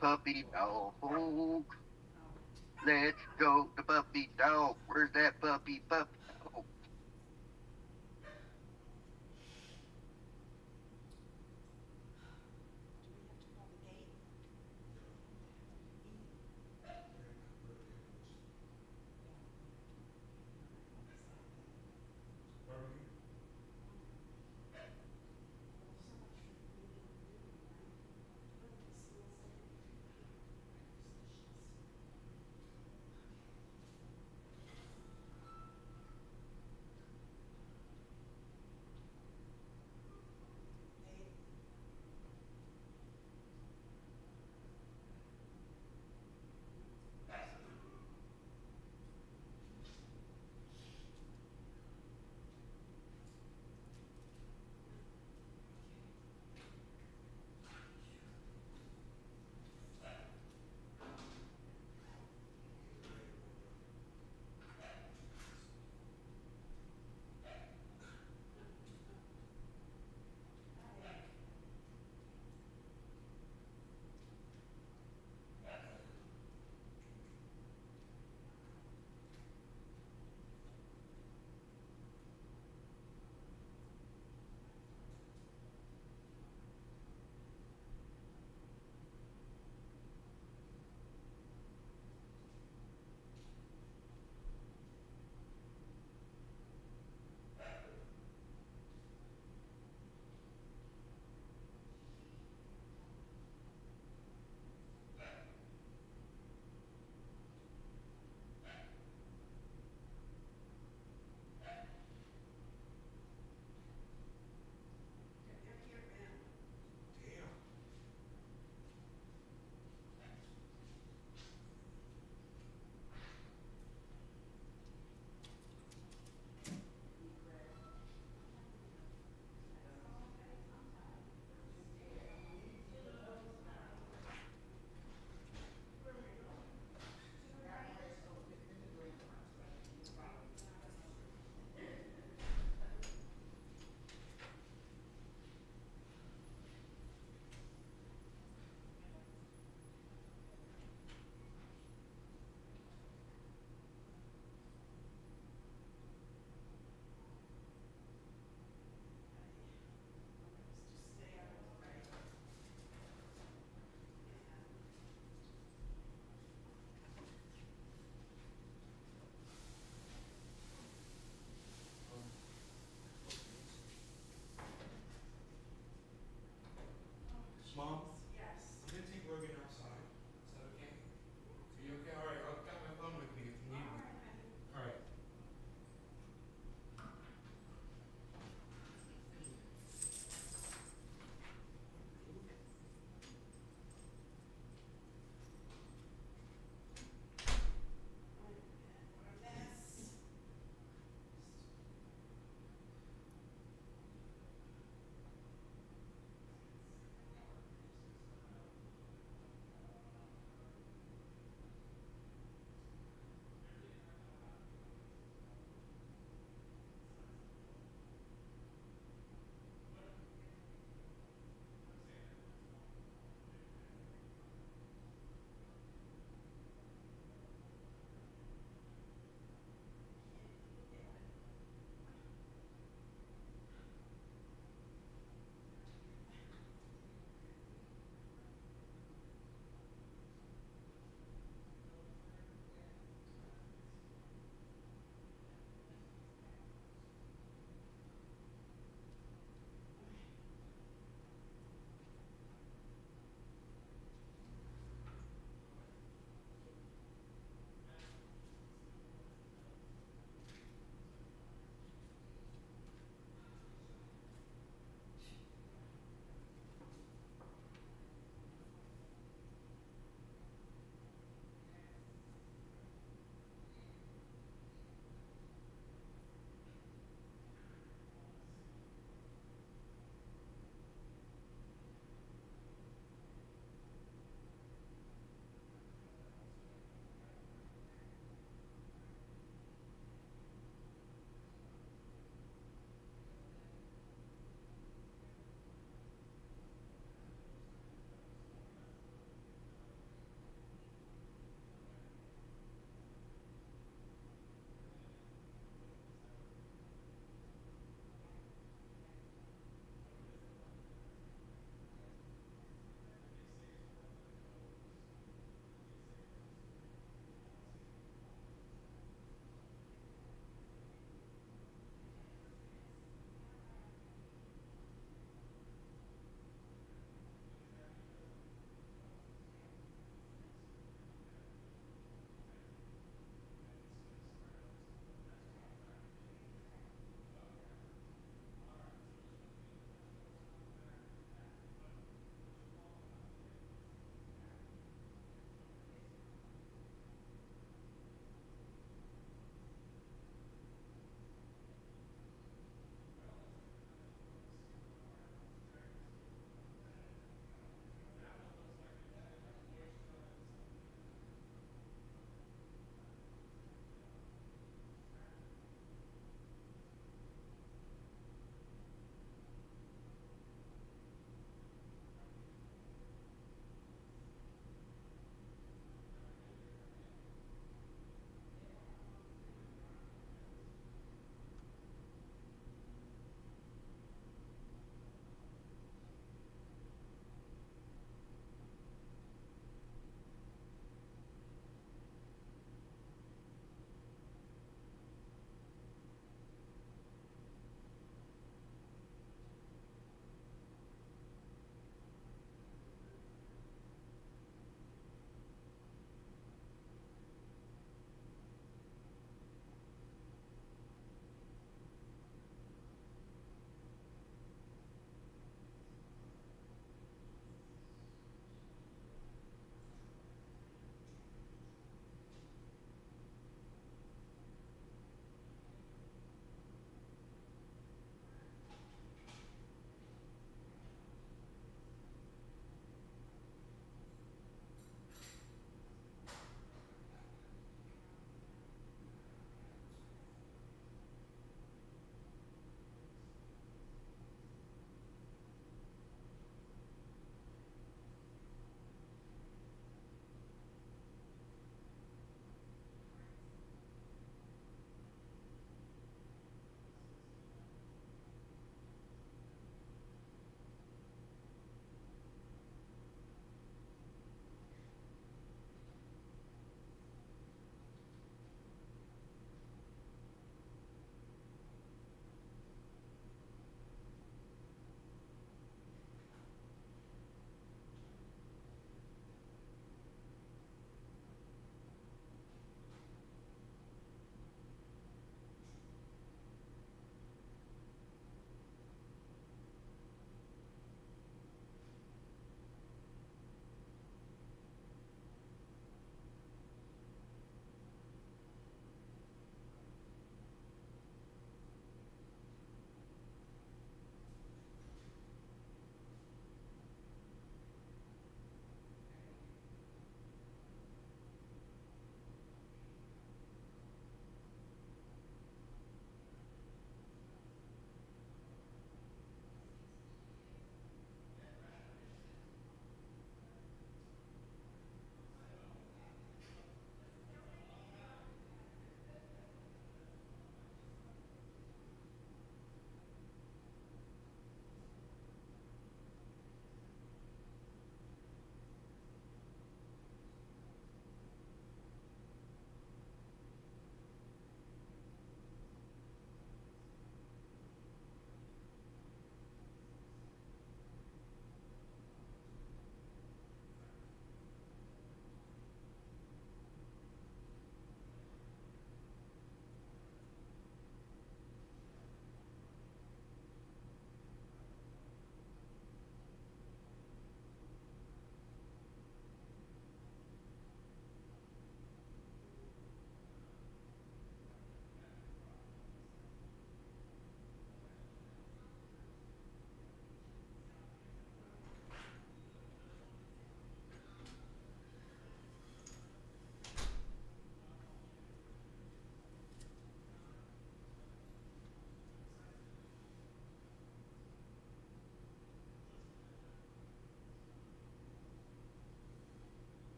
Puppy dog. Let's go, the puppy dog. Where's that puppy dog?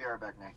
Be right back, Nate.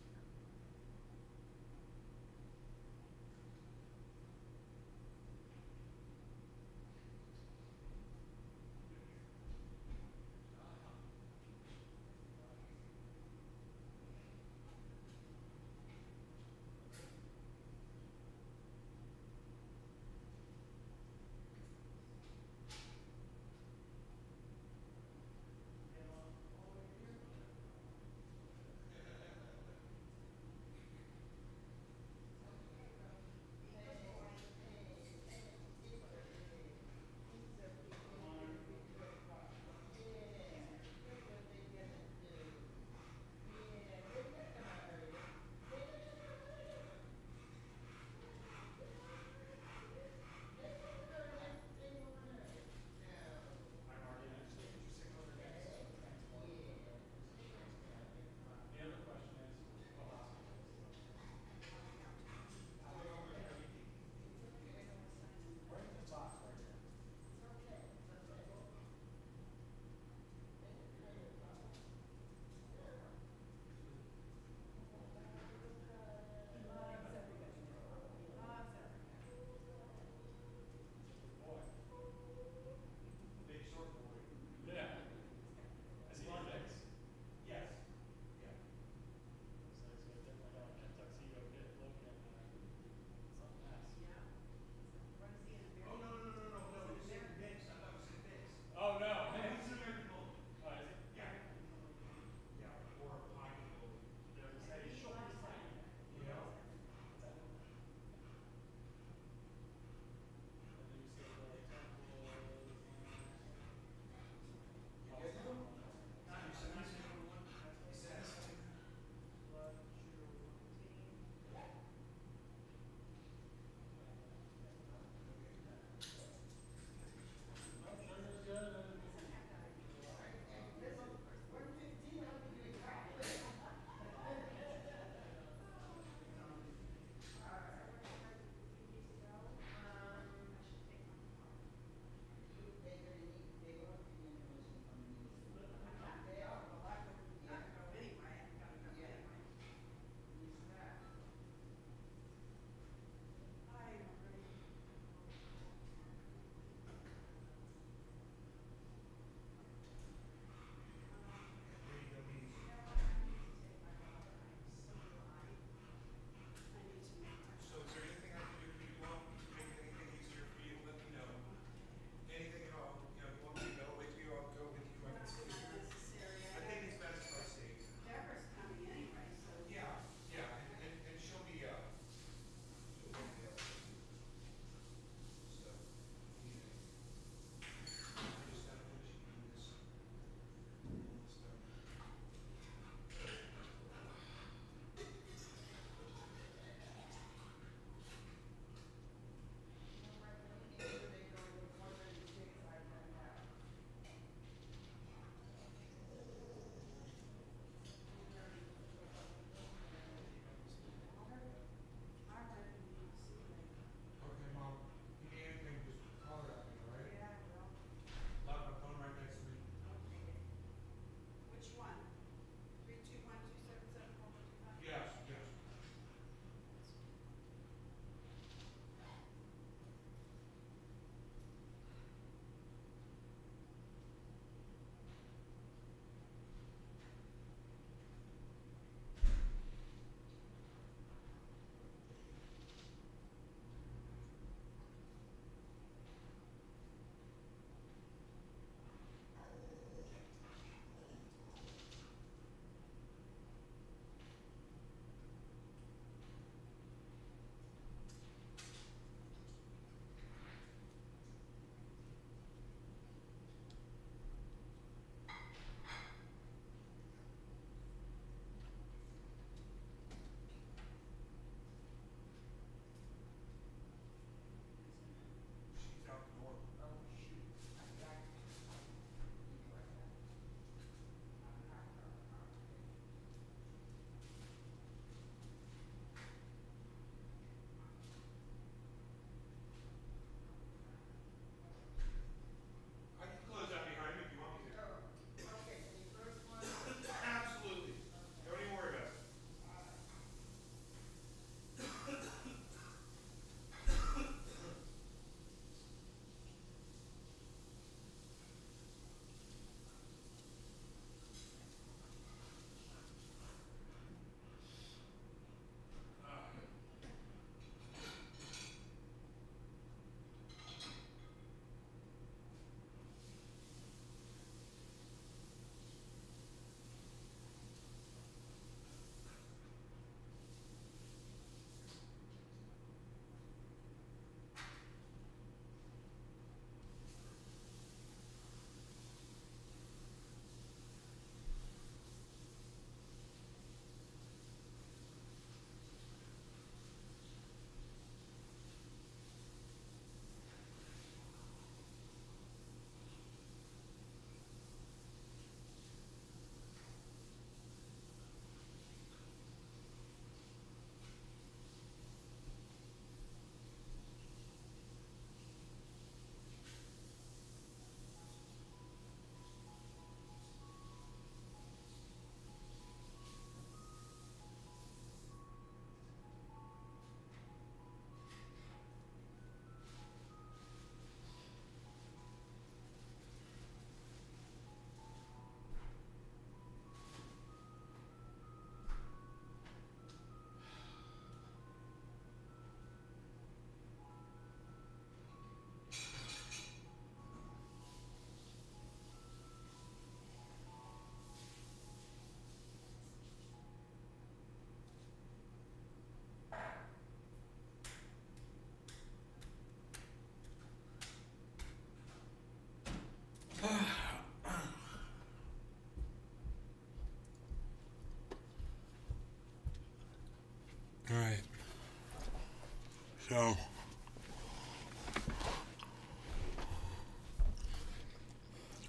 So.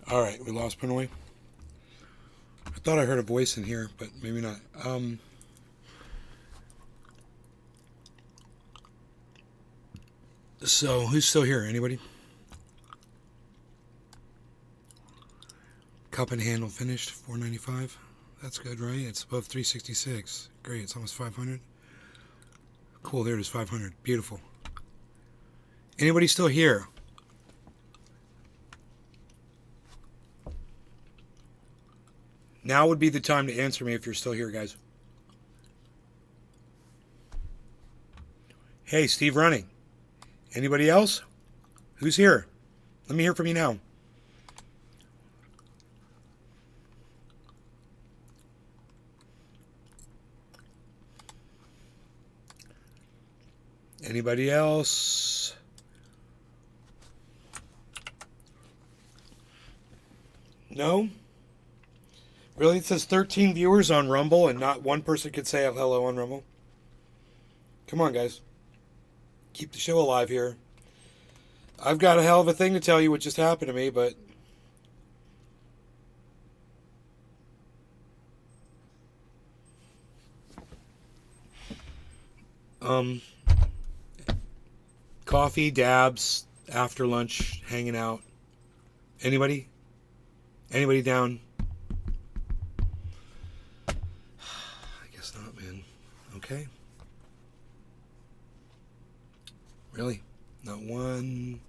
All right, we lost Pinoy. I thought I heard a voice in here, but maybe not. So, who's still here? Anybody? Cup and handle finished, $4.95. That's good, right? It's above 366. Great, it's almost 500. Cool, there it is, 500. Beautiful. Anybody still here? Now would be the time to answer me if you're still here, guys. Hey, Steve Running. Anybody else? Who's here? Let me hear from you now. Anybody else? No? Really? It says 13 viewers on Rumble and not one person could say hello on Rumble? Come on, guys. Keep the show alive here. I've got a hell of a thing to tell you what just happened to me, but... Coffee, dabs, after lunch, hanging out. Anybody? Anybody down? I guess not, man. Okay. Really? Not one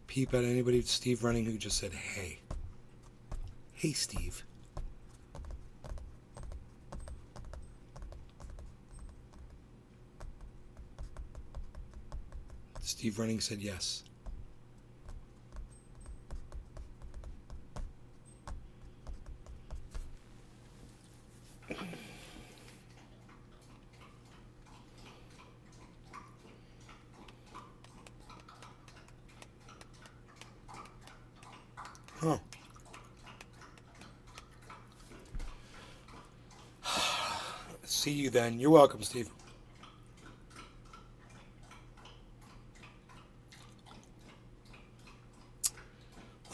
peep at anybody. Steve Running who just said, hey. Hey, Steve. Steve Running said yes. Huh. See you then. You're welcome, Steve.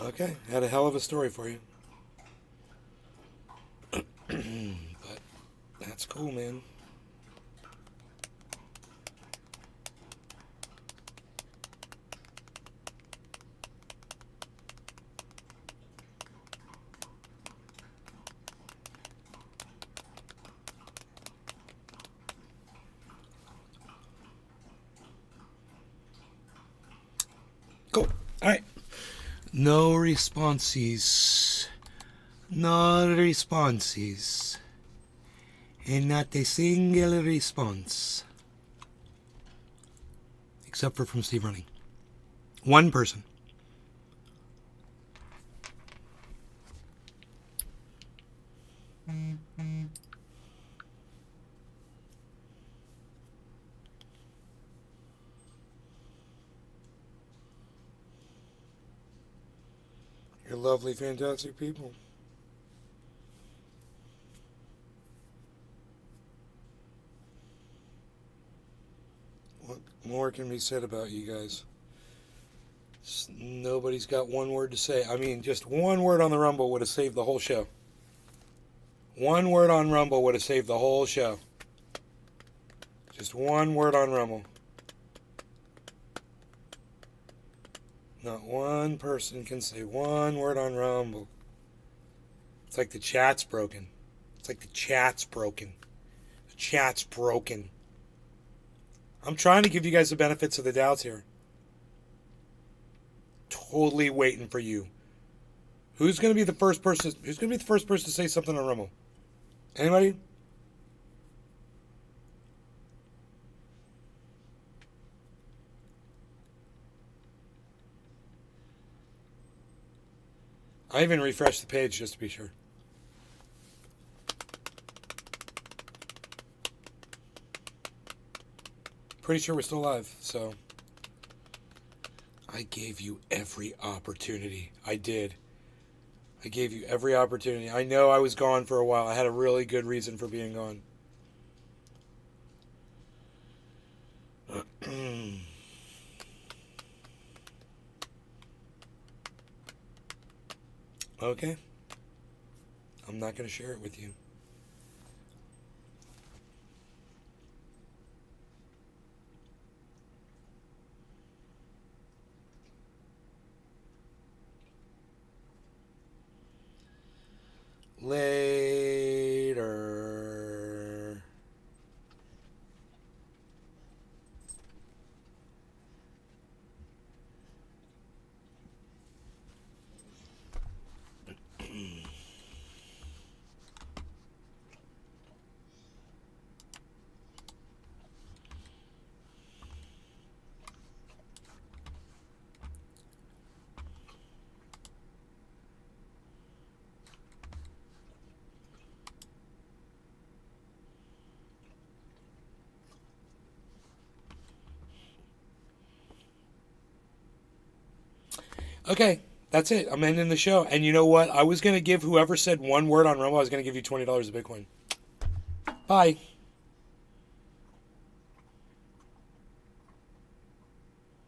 Okay, had a hell of a story for you. But that's cool, man. Cool. All right. No responses. No responses. And not a single response. Except for from Steve Running. One person. You're lovely, fantastic people. What more can be said about you guys? Nobody's got one word to say. I mean, just one word on the Rumble would have saved the whole show. One word on Rumble would have saved the whole show. Just one word on Rumble. Not one person can say one word on Rumble. It's like the chat's broken. It's like the chat's broken. The chat's broken. I'm trying to give you guys the benefits of the doubts here. Totally waiting for you. Who's going to be the first person? Who's going to be the first person to say something on Rumble? Anybody? I even refreshed the page just to be sure. Pretty sure we're still live, so. I gave you every opportunity. I did. I gave you every opportunity. I know I was gone for a while. I had a really good reason for being gone. Okay. I'm not going to share it with you. Later. Okay, that's it. I'm ending the show. And you know what? I was going to give whoever said one word on Rumble, I was going to give you $20 of Bitcoin. Bye.